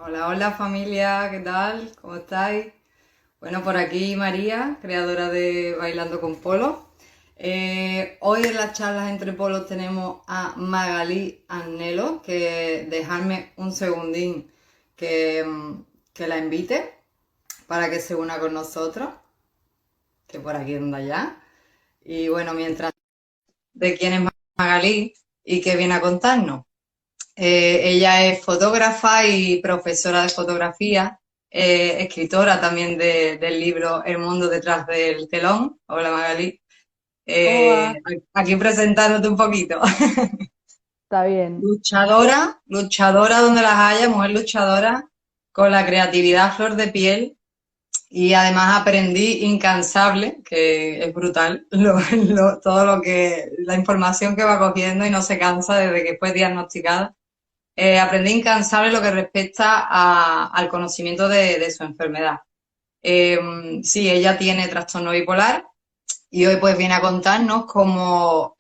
Hola, hola familia, ¿qué tal? ¿Cómo estáis? Bueno, por aquí María, creadora de Bailando con Polo. Hoy en las charlas entre polos tenemos a Magalí Annelo, que dejadme un segundín que, que la invite para que se una con nosotros, que por aquí anda ya. Y bueno, mientras de quién es Magalí y qué viene a contarnos. Ella es fotógrafa y profesora de fotografía, escritora también del libro El mundo detrás del telón. Hola Magali. ¿Cómo va? Aquí presentándote un poquito. Está bien. Luchadora, luchadora donde las haya, mujer luchadora, con la creatividad a flor de piel y además aprendí incansable, que es brutal, todo lo que, la información que va cogiendo y no se cansa desde que fue diagnosticada. Aprendí incansable lo que respecta al conocimiento de su enfermedad. Eh, sí, ella tiene trastorno bipolar y hoy pues viene a contarnos cómo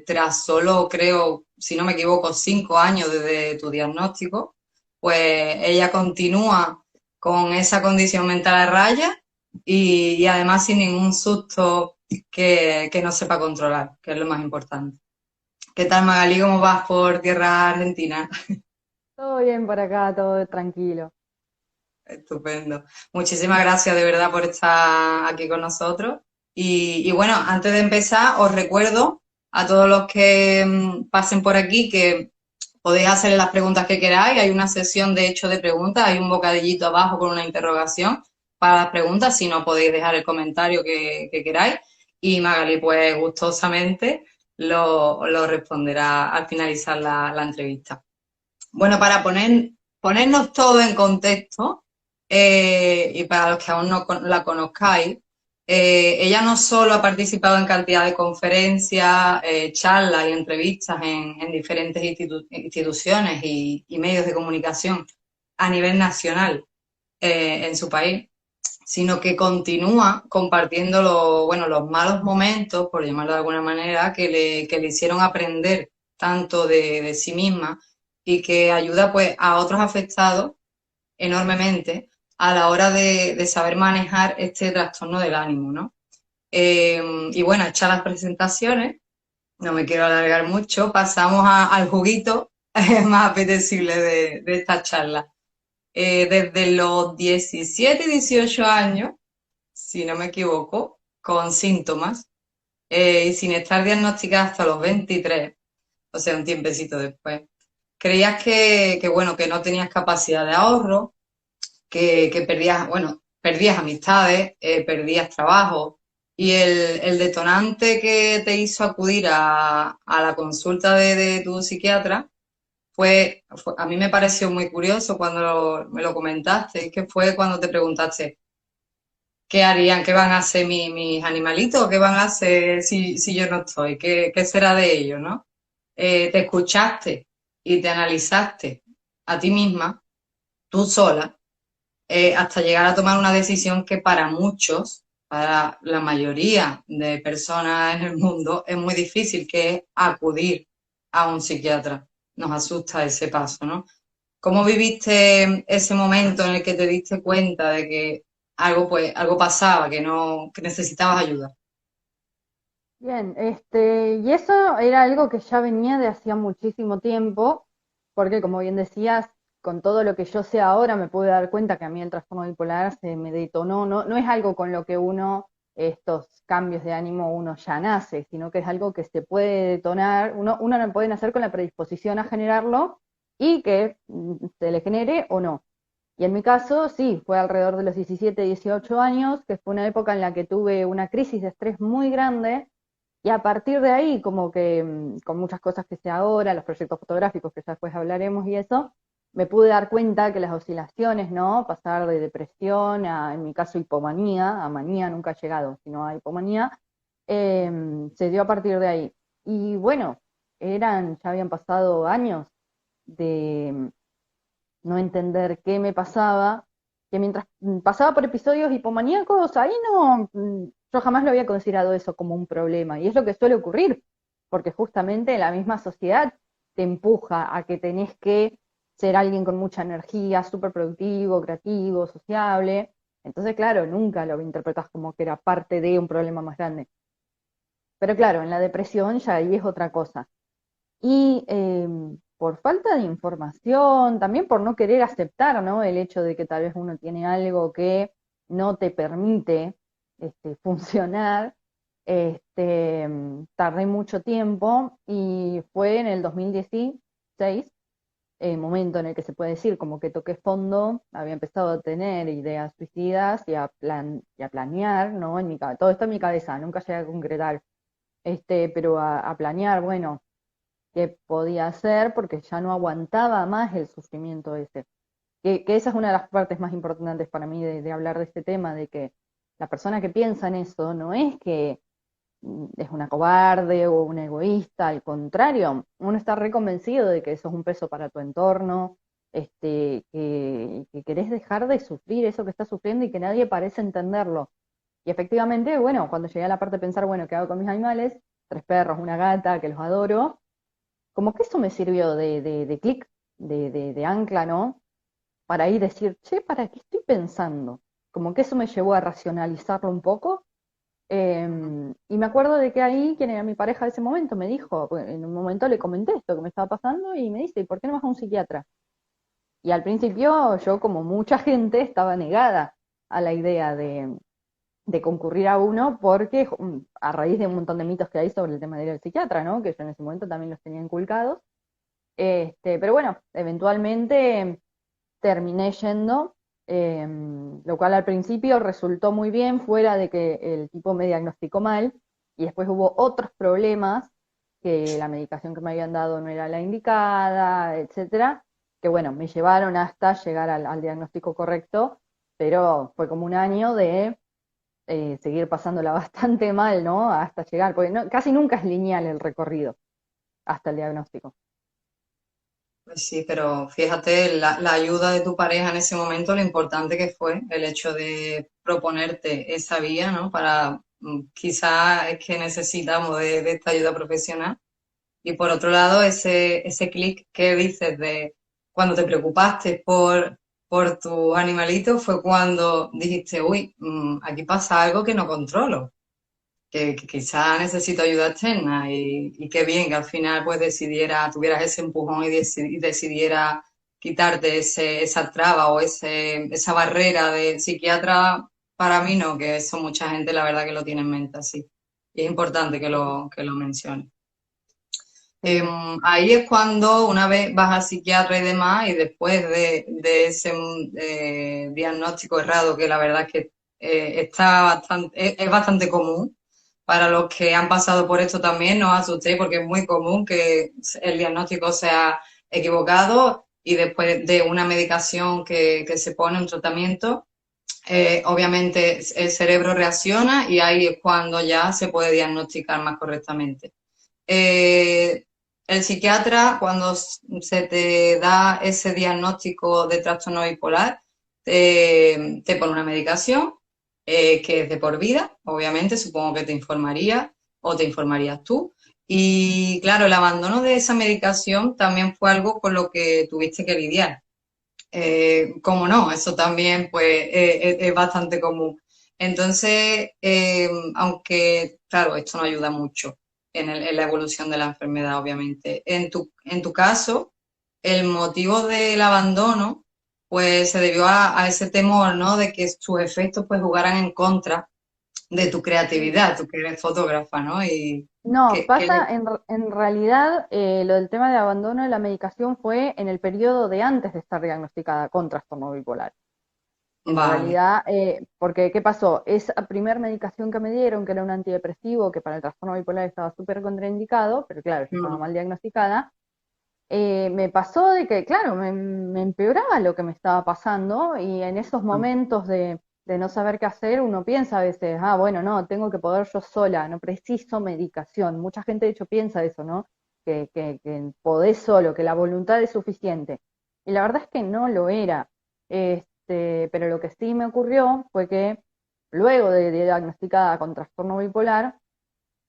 tras solo, creo, si no me equivoco, 5 años desde tu diagnóstico, pues ella continúa con esa condición mental a raya y además sin ningún susto que no sepa controlar, que es lo más importante. ¿Qué tal, Magali? ¿Cómo vas por tierra argentina? Todo bien por acá, todo tranquilo. Estupendo. Muchísimas gracias de verdad por estar aquí con nosotros. Y bueno, antes de empezar, os recuerdo a todos los que pasen por aquí que podéis hacer las preguntas que queráis. Hay una sesión de hecho de preguntas, hay un bocadillito abajo con una interrogación para las preguntas, si no podéis dejar el comentario que queráis. Y Magali, pues gustosamente lo responderá al finalizar la entrevista. Bueno, para ponernos todo en contexto, y para los que aún no la conozcáis, ella no solo ha participado en cantidad de conferencias, charlas y entrevistas en diferentes instituciones y medios de comunicación a nivel nacional en su país, sino que continúa compartiendo bueno, los malos momentos, por llamarlo de alguna manera, que le hicieron aprender tanto de sí misma y que ayuda pues a otros afectados enormemente a la hora de saber manejar este trastorno del ánimo, ¿no? Y bueno, hechas las presentaciones, no me quiero alargar mucho, pasamos al juguito más apetecible de esta charla. Desde los 17 y 18 años, si no me equivoco, con síntomas y sin estar diagnosticada hasta los 23, o sea, un tiempecito después. Creías bueno, que no tenías capacidad de ahorro, que perdías, bueno, perdías amistades, perdías trabajo y el detonante que te hizo acudir a la consulta de tu psiquiatra a mí me pareció muy curioso cuando me lo comentaste, es que fue cuando te preguntaste, ¿qué harían? ¿Qué van a hacer mis animalitos? ¿Qué van a hacer si yo no estoy? ¿Qué será de ellos, no? Te escuchaste y te analizaste a ti misma, tú sola, hasta llegar a tomar una decisión que para muchos, para la mayoría de personas en el mundo, es muy difícil, que es acudir a un psiquiatra. Nos asusta ese paso, ¿no? ¿Cómo viviste ese momento en el que te diste cuenta de que algo pasaba, que no, que necesitabas ayuda? Bien, y eso era algo que ya venía de hacía muchísimo tiempo, porque como bien decías, con todo lo que yo sé ahora me pude dar cuenta que a mí el trastorno bipolar se me detonó, no es algo con lo que uno, estos cambios de ánimo, uno ya nace, sino que es algo que se puede detonar, uno no puede nacer con la predisposición a generarlo y que se le genere o no. Y en mi caso, sí, fue alrededor de los 17, 18 años, que fue una época en la que tuve una crisis de estrés muy grande y a partir de ahí, como que con muchas cosas que sé ahora, los proyectos fotográficos que ya después hablaremos y eso, me pude dar cuenta que las oscilaciones, ¿no? Pasar de depresión a, en mi caso, hipomanía, a manía nunca he llegado, sino a hipomanía, se dio a partir de ahí. Y bueno, ya habían pasado años de no entender qué me pasaba, que mientras pasaba por episodios hipomaníacos, ahí no, yo jamás lo había considerado eso como un problema. Y es lo que suele ocurrir, porque justamente la misma sociedad te empuja a que tenés que ser alguien con mucha energía, súper productivo, creativo, sociable. Entonces, claro, nunca lo interpretas como que era parte de un problema más grande. Pero claro, en la depresión ya ahí es otra cosa. Y por falta de información, también por no querer aceptar, ¿no? El hecho de que tal vez uno tiene algo que no te permite funcionar, tardé mucho tiempo y fue en el 2016, momento en el que se puede decir como que toqué fondo, había empezado a tener ideas suicidas y a planear, ¿no? Todo esto en mi cabeza, nunca llegué a concretar, pero a planear, bueno, qué podía hacer porque ya no aguantaba más el sufrimiento ese. Que esa es una de las partes más importantes para mí de hablar de este tema, de que la persona que piensa en eso no es que es una cobarde o un egoísta, al contrario, uno está reconvencido de que eso es un peso para tu entorno, que querés dejar de sufrir eso que estás sufriendo y que nadie parece entenderlo. Y efectivamente, bueno, cuando llegué a la parte de pensar, bueno, ¿qué hago con mis animales? Tres perros, una gata, que los adoro, como que eso me sirvió de clic, de ancla, ¿no? Para ir decir, che, ¿para qué estoy pensando? Como que eso me llevó a racionalizarlo un poco. Y me acuerdo de que ahí, quien era mi pareja de ese momento, me dijo, bueno, en un momento le comenté esto que me estaba pasando y me dice, ¿y por qué no vas a un psiquiatra? Y al principio yo, como mucha gente, estaba negada a la idea de concurrir a uno porque a raíz de un montón de mitos que hay sobre el tema de ir al psiquiatra, ¿no? Que yo en ese momento también los tenía inculcados. Pero bueno, eventualmente terminé yendo, lo cual al principio resultó muy bien, fuera de que el tipo me diagnosticó mal y después hubo otros problemas, que la medicación que me habían dado no era la indicada, etcétera, que bueno, me llevaron hasta llegar al diagnóstico correcto, pero fue como un año de seguir pasándola bastante mal, ¿no? Hasta llegar, porque casi nunca es lineal el recorrido hasta el diagnóstico. Pues sí, pero fíjate la ayuda de tu pareja en ese momento, lo importante que fue el hecho de proponerte esa vía, ¿no? Para quizás es que necesitamos de esta ayuda profesional. Y por otro lado, ese clic que dices de cuando te preocupaste por tus animalitos fue cuando dijiste, uy, aquí pasa algo que no controlo, que quizá necesito ayuda externa y qué bien que al final pues tuvieras ese empujón y decidiera quitarte esa traba o esa barrera de psiquiatra, para mí no, que eso mucha gente la verdad que lo tiene en mente así. Y es importante que lo menciones. Sí. Ahí es cuando una vez vas al psiquiatra y demás, y después de ese diagnóstico errado, que la verdad es que es bastante común para los que han pasado por esto también, no os asustéis porque es muy común que el diagnóstico sea equivocado y después de una medicación que se pone, un tratamiento, obviamente el cerebro reacciona y ahí es cuando ya se puede diagnosticar más correctamente. Eh, el psiquiatra, cuando se te da ese diagnóstico de trastorno bipolar, te pone una medicación que es de por vida, obviamente, supongo que te informaría o te informarías tú. Y claro, el abandono de esa medicación también fue algo con lo que tuviste que lidiar. Cómo no, eso también pues es bastante común. Entonces, aunque claro, esto no ayuda mucho en la evolución de la enfermedad, obviamente. En tu caso, el motivo del abandono pues se debió a ese temor, ¿no? De que sus efectos pues jugaran en contra de tu creatividad, tú que eres fotógrafa, ¿no? Y No, que pasa en realidad, lo del tema de abandono de la medicación fue en el periodo de antes de estar diagnosticada con trastorno bipolar. En vale. realidad, porque ¿qué pasó? Esa primer medicación que me dieron, que era un antidepresivo, que para el trastorno bipolar estaba súper contraindicado, pero claro, yo estaba Mm, mal diagnosticada, me pasó de que, claro, me empeoraba lo que me estaba pasando y en esos mm, momentos de no saber qué hacer, uno piensa a veces, ah, bueno, no, tengo que poder yo sola, no preciso medicación. Mucha gente de hecho piensa eso, ¿no? Que podés solo, que la voluntad es suficiente. Y la verdad es que no lo era. Pero lo que sí me ocurrió fue que luego de diagnosticada con trastorno bipolar,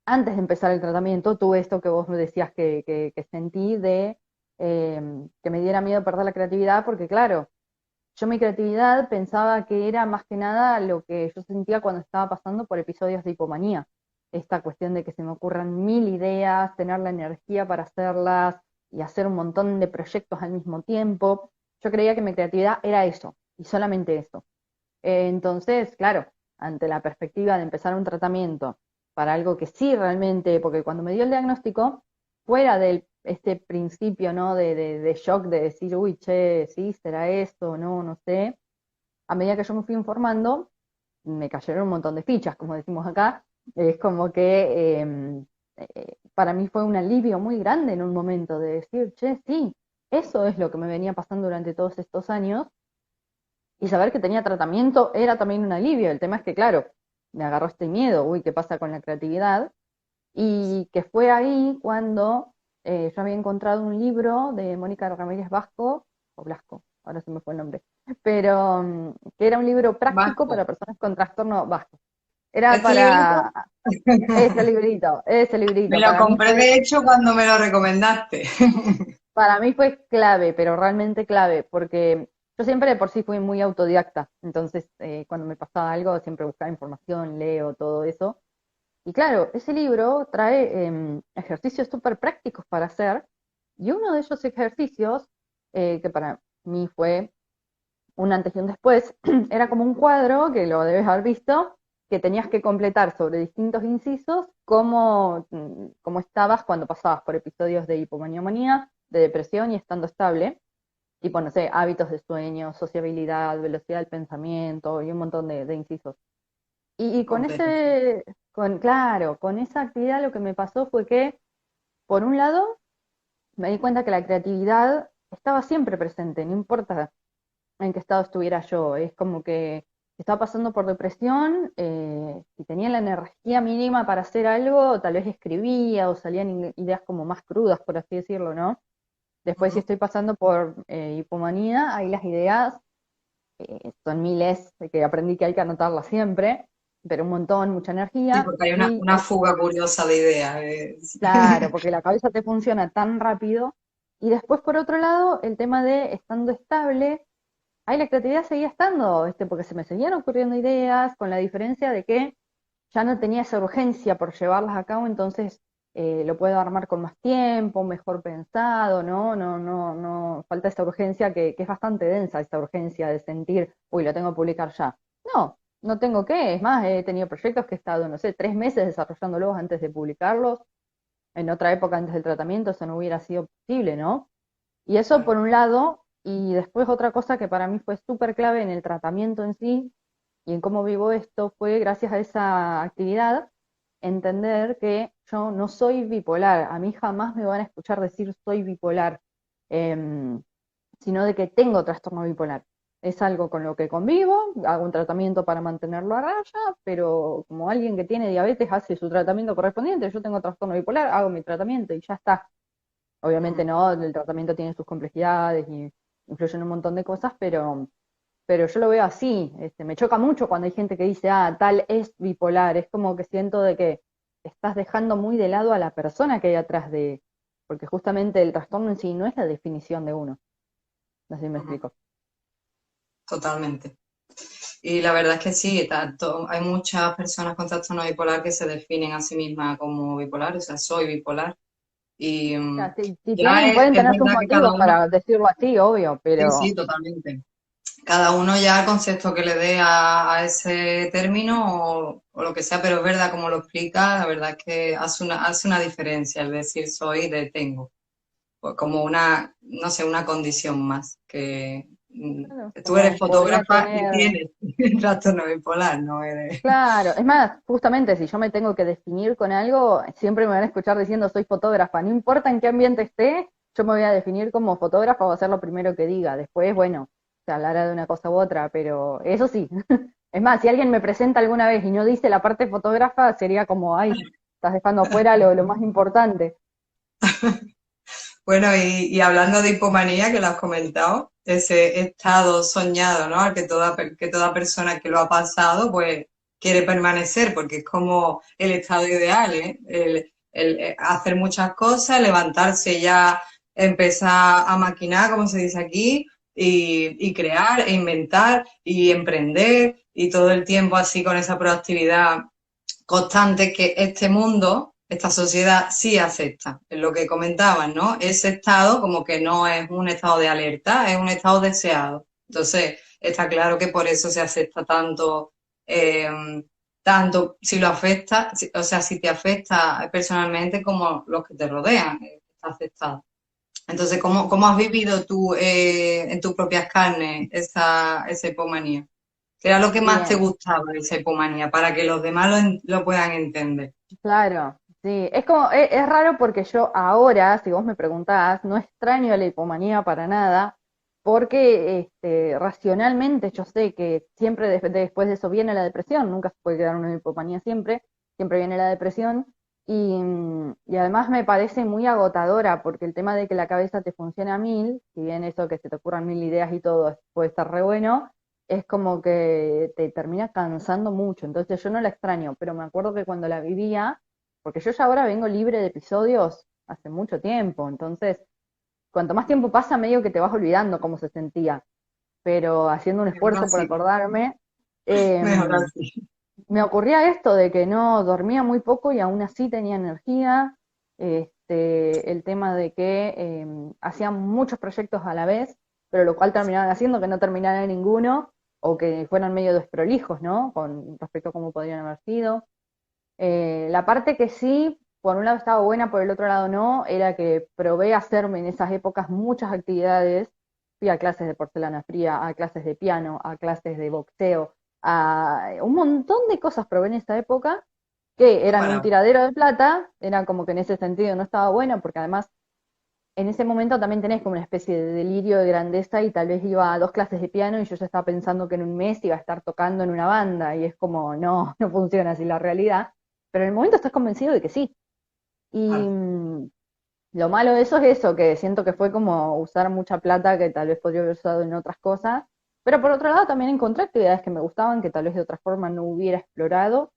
antes de empezar el tratamiento, tuve esto que vos me decías que sentí de que me diera miedo perder la creatividad, porque claro, yo mi creatividad pensaba que era más que nada lo que yo sentía cuando estaba pasando por episodios de hipomanía. Esta cuestión de que se me ocurran mil ideas, tener la energía para hacerlas y hacer un montón de proyectos al mismo tiempo. Yo creía que mi creatividad era eso, y solamente eso. Entonces, claro, ante la perspectiva de empezar un tratamiento para algo que sí realmente, porque cuando me dio el diagnóstico, fuera de este principio, ¿no? De shock de decir, uy, che, sí, será esto, no, no sé. A medida que yo me fui informando, me cayeron un montón de fichas, como decimos acá. Es como que para mí fue un alivio muy grande en un momento de decir, che, sí, eso es lo que me venía pasando durante todos estos años y saber que tenía tratamiento era también un alivio. El tema es que, claro, me agarró este miedo, uy, ¿qué pasa con la creatividad? Y que fue ahí cuando yo había encontrado un libro de Mónica Ramírez Vasco, o Blasco, ahora se me fue el nombre, pero que era un libro práctico Vasco. para personas con trastorno vasco. Era Este librito para ese me librito, lo compré de hecho cuando me lo recomendaste. para mí fue clave, pero realmente clave, porque yo siempre de por sí fui muy autodidacta, entonces cuando me pasaba algo siempre buscaba información, leo, todo eso. Y claro, ese libro trae ejercicios súper prácticos para hacer, y uno de esos ejercicios, que para mí fue un antes y un después, era como un cuadro, que lo debes haber visto, que tenías que completar sobre distintos incisos cómo estabas cuando pasabas por episodios de hipomanía, de depresión y estando estable, tipo, no sé, hábitos de sueño, sociabilidad, velocidad del pensamiento y un montón de incisos. Y con Completo. claro, con esa actividad lo que me pasó fue que, por un lado, me di cuenta que la creatividad estaba siempre presente, no importa en qué estado estuviera yo. Es como que estaba pasando por depresión, si tenía la energía mínima para hacer algo, tal vez escribía o salían ideas como más crudas, por así decirlo, ¿no? Después, si Ujú. estoy pasando por hipomanía, ahí las ideas son miles, que aprendí que hay que anotarlas siempre, pero un montón, mucha Sí, energía. porque hay Y una fuga curiosa de ideas. claro, porque la cabeza te funciona tan rápido. Y después, por otro lado, el tema de estando estable, ahí la creatividad seguía estando, porque se me seguían ocurriendo ideas, con la diferencia de que ya no tenía esa urgencia por llevarlas a cabo, entonces lo puedo armar con más tiempo, mejor pensado, ¿no? No, falta esa urgencia que es bastante densa, esa urgencia de sentir, uy, lo tengo que publicar ya. No, no tengo que, es más, he tenido proyectos que he estado, no sé, 3 meses desarrollándolos antes de publicarlos, en otra época antes del tratamiento eso no hubiera sido posible, ¿no? Y eso por Claro. un lado, y después otra cosa que para mí fue súper clave en el tratamiento en sí y en cómo vivo esto fue gracias a esa actividad entender que yo no soy bipolar, a mí jamás me van a escuchar decir soy bipolar, em, sino de que tengo trastorno bipolar. Es algo con lo que convivo, hago un tratamiento para mantenerlo a raya, pero como alguien que tiene diabetes hace su tratamiento correspondiente, yo tengo trastorno bipolar, hago mi tratamiento y ya está. Obviamente Ujú. no, el tratamiento tiene sus complejidades y influyen un montón de cosas, pero yo lo veo así. Me choca mucho cuando hay gente que dice, ah, tal es bipolar. Es como que siento de que estás dejando muy de lado a la persona que hay atrás de, porque justamente el trastorno en sí no es la definición de uno. No sé si me Ujú. explico. Totalmente. Y la verdad es que sí, tanto, hay muchas personas con trastorno bipolar que se definen a sí mismas como bipolar, o sea, soy bipolar. Y O sea, si ya tienen, pueden es tener sus verdad que cada motivos uno, para decirlo así, obvio, sí, sí, pero totalmente. Cada uno ya el concepto que le dé a ese término o lo que sea, pero es verdad, como lo explica, la verdad es que hace una diferencia el decir soy de tengo, pues como una, no sé, una condición más, que bueno, tú eres como podría fotógrafa y tener. tienes trastorno bipolar, no eres... Claro, es más, justamente si yo me tengo que definir con algo, siempre me van a escuchar diciendo soy fotógrafa, no importa en qué ambiente esté, yo me voy a definir como fotógrafa o a ser lo primero que diga. Después, bueno, se hablará de una cosa u otra, pero eso sí. Es más, si alguien me presenta alguna vez y no dice la parte fotógrafa, sería como, ay, estás dejando afuera lo más importante. Bueno, y hablando de hipomanía, que lo has comentado, ese estado soñado, ¿no? Al que toda persona que lo ha pasado, pues quiere permanecer, porque es como el estado ideal, ¿eh? El hacer muchas cosas, levantarse ya empezar a maquinar, como se dice aquí, y crear, e inventar, y emprender, y todo el tiempo así con esa proactividad constante que este mundo, esta sociedad sí acepta. Es lo que comentaban, ¿no? Ese estado como que no es un estado de alerta, es un estado deseado. Entonces, está claro que por eso se acepta tanto, eh, tanto si lo afecta, o sea, si te afecta personalmente como los que te rodean, está aceptado. Entonces, ¿cómo has vivido tú en tus propias carnes esa hipomanía? ¿Qué era lo que más te Bien. gustaba de esa hipomanía para que los demás lo puedan entender? Claro, sí, es como, es raro porque yo ahora, si vos me preguntás, no extraño la hipomanía para nada, porque racionalmente yo sé que siempre después de eso viene la depresión, nunca se puede quedar una hipomanía siempre, siempre viene la depresión, y además me parece muy agotadora, porque el tema de que la cabeza te funcione a mil, si bien eso que se te ocurran mil ideas y todo puede estar re bueno, es como que te termina cansando mucho. Entonces yo no la extraño, pero me acuerdo que cuando la vivía, porque yo ya ahora vengo libre de episodios hace mucho tiempo, entonces cuanto más tiempo pasa, medio que te vas olvidando cómo se sentía, pero haciendo un Mejor esfuerzo por así, acordarme, mejor em, así. me ocurría esto de que no dormía muy poco y aún así tenía energía, el tema de que hacía muchos proyectos a la vez, pero lo cual terminaban haciendo que no terminara ninguno o que fueran medio desprolijos, ¿no? Con respecto a cómo podrían haber sido. La parte que sí, por un lado estaba buena, por el otro lado no, era que probé hacerme en esas épocas muchas actividades. Fui a clases de porcelana fría, a clases de piano, a clases de boxeo, a un montón de cosas probé en esa época que No eran un paraba. tiradero de plata, era como que en ese sentido no estaba bueno, porque además en ese momento también tenés como una especie de delirio de grandeza y tal vez iba a 2 clases de piano y yo ya estaba pensando que en un mes iba a estar tocando en una banda y es como, no, no funciona así la realidad, pero en el momento estás convencido de que sí. Y Claro. lo malo de eso es eso, que siento que fue como usar mucha plata que tal vez podría haber usado en otras cosas, pero por otro lado también encontré actividades que me gustaban que tal vez de otra forma no hubiera explorado,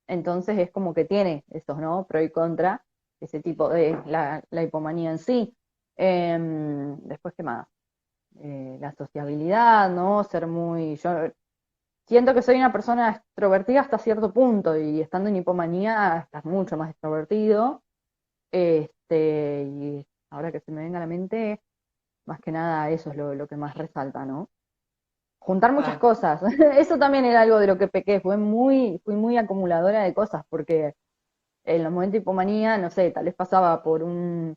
entonces es como que tiene esos, ¿no? Pro y contra, ese tipo de la hipomanía en sí. Después, ¿qué más? La sociabilidad, ¿no? Ser muy... Yo siento que soy una persona extrovertida hasta cierto punto y estando en hipomanía estás mucho más extrovertido. Y ahora que se me venga a la mente, más que nada eso es lo que más resalta, ¿no? Juntar muchas Vale. cosas. Eso también era algo de lo que pequé. Fui muy acumuladora de cosas porque en los momentos de hipomanía, no sé, tal vez pasaba por un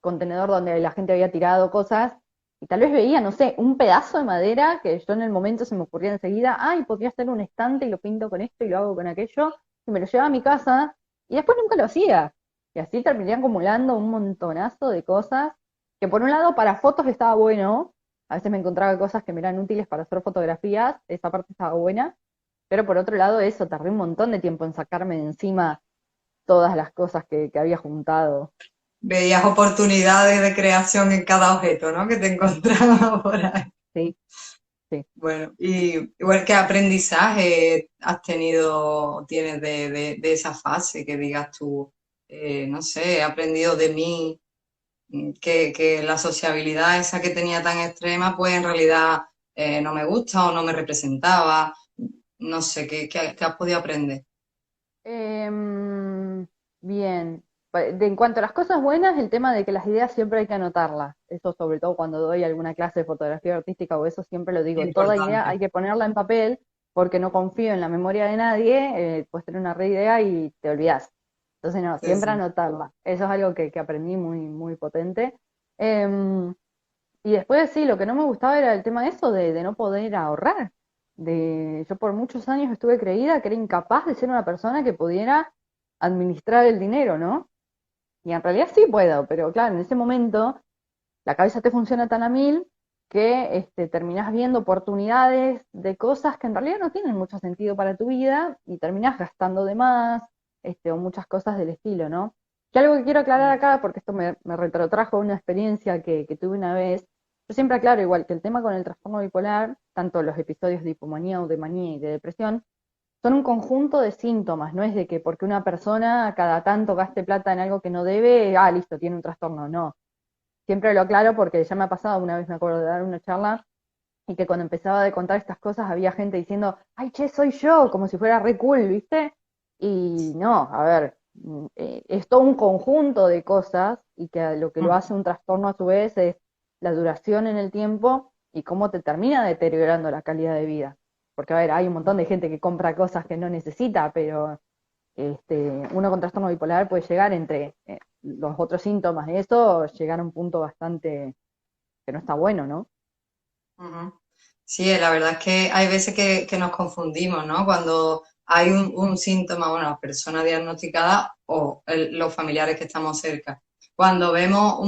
contenedor donde la gente había tirado cosas y tal vez veía, no sé, un pedazo de madera que yo en el momento se me ocurría enseguida, ay, podría hacer un estante y lo pinto con esto y lo hago con aquello, y me lo llevaba a mi casa y después nunca lo hacía. Y así terminé acumulando un montonazo de cosas que por un lado para fotos estaba bueno, a veces me encontraba cosas que me eran útiles para hacer fotografías, esa parte estaba buena, pero por otro lado eso, tardé un montón de tiempo en sacarme de encima todas las cosas que había juntado. Veías oportunidades de creación en cada objeto, ¿no? Que te encontrabas por ahí. Sí, sí. Bueno, y igual qué aprendizaje has tenido, tienes de esa fase, que digas tú, no sé, he aprendido de mí, que la sociabilidad esa que tenía tan extrema, pues en realidad no me gusta o no me representaba. No sé, ¿qué has podido aprender? Em, Bien. En cuanto a las cosas buenas, el tema de que las ideas siempre hay que anotarlas. Eso sobre todo cuando doy alguna clase de fotografía artística o eso siempre lo digo. Toda idea hay Importante. que ponerla en papel porque no confío en la memoria de nadie. Puedes tener una re idea y te olvidas. Entonces no, Sí, siempre sí. anotarla. Eso es algo que aprendí muy, muy potente. Em, y después sí, lo que no me gustaba era el tema de eso, de no poder ahorrar. Yo por muchos años estuve creída que era incapaz de ser una persona que pudiera administrar el dinero, ¿no? Y en realidad sí puedo, pero claro, en ese momento la cabeza te funciona tan a mil que terminás viendo oportunidades de cosas que en realidad no tienen mucho sentido para tu vida y terminás gastando de más, o muchas cosas del estilo, ¿no? Y algo que quiero aclarar acá, porque esto me retrotrajo a una experiencia que tuve una vez, yo siempre aclaro igual que el tema con el trastorno bipolar, tanto los episodios de hipomanía o de manía y de depresión, son un conjunto de síntomas, no es de que porque una persona cada tanto gaste plata en algo que no debe, listo, tiene un trastorno, no siempre lo aclaro porque ya me ha pasado, una vez me acuerdo de dar una charla y que cuando empezaba a contar estas cosas había gente diciendo, ay, che, soy yo, como si fuera re cool, ¿viste? Y no, a ver, es todo un conjunto de cosas y que lo que lo Mm, hace un trastorno a su vez es la duración en el tiempo y cómo te termina deteriorando la calidad de vida. Porque, a ver, hay un montón de gente que compra cosas que no necesita, pero uno con trastorno bipolar puede llegar entre los otros síntomas de eso, llegar a un punto bastante que no está bueno, ¿no? ujú. Sí, la verdad es que hay veces que nos confundimos, ¿no? Cuando hay un síntoma, bueno, la persona diagnosticada o los familiares que estamos cerca. Cuando vemos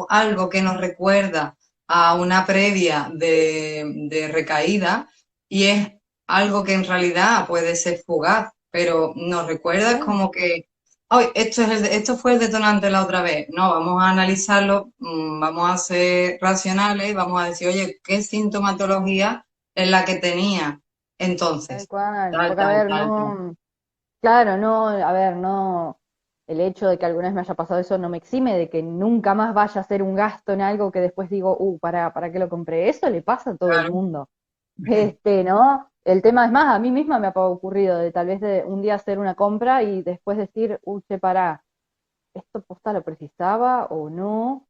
algo que nos recuerda a una previa de recaída y es algo que en realidad puede ser fugaz, pero nos recuerda es Claro. como que, "Ay, esto fue el detonante la otra vez". No, vamos a analizarlo, vamos a ser racionales, vamos a decir, oye, ¿qué sintomatología es la que tenía Tal entonces? cual, Tal, porque a tal, ver, tal, tal. no, claro, no, a ver, no, el hecho de que alguna vez me haya pasado eso no me exime de que nunca más vaya a hacer un gasto en algo que después digo, ¿para qué lo compré? Eso le pasa a todo el Claro. mundo. ¿No? El tema es más, a mí misma me ha ocurrido de tal vez de un día hacer una compra y después decir, che, pará, ¿esto posta lo precisaba o no?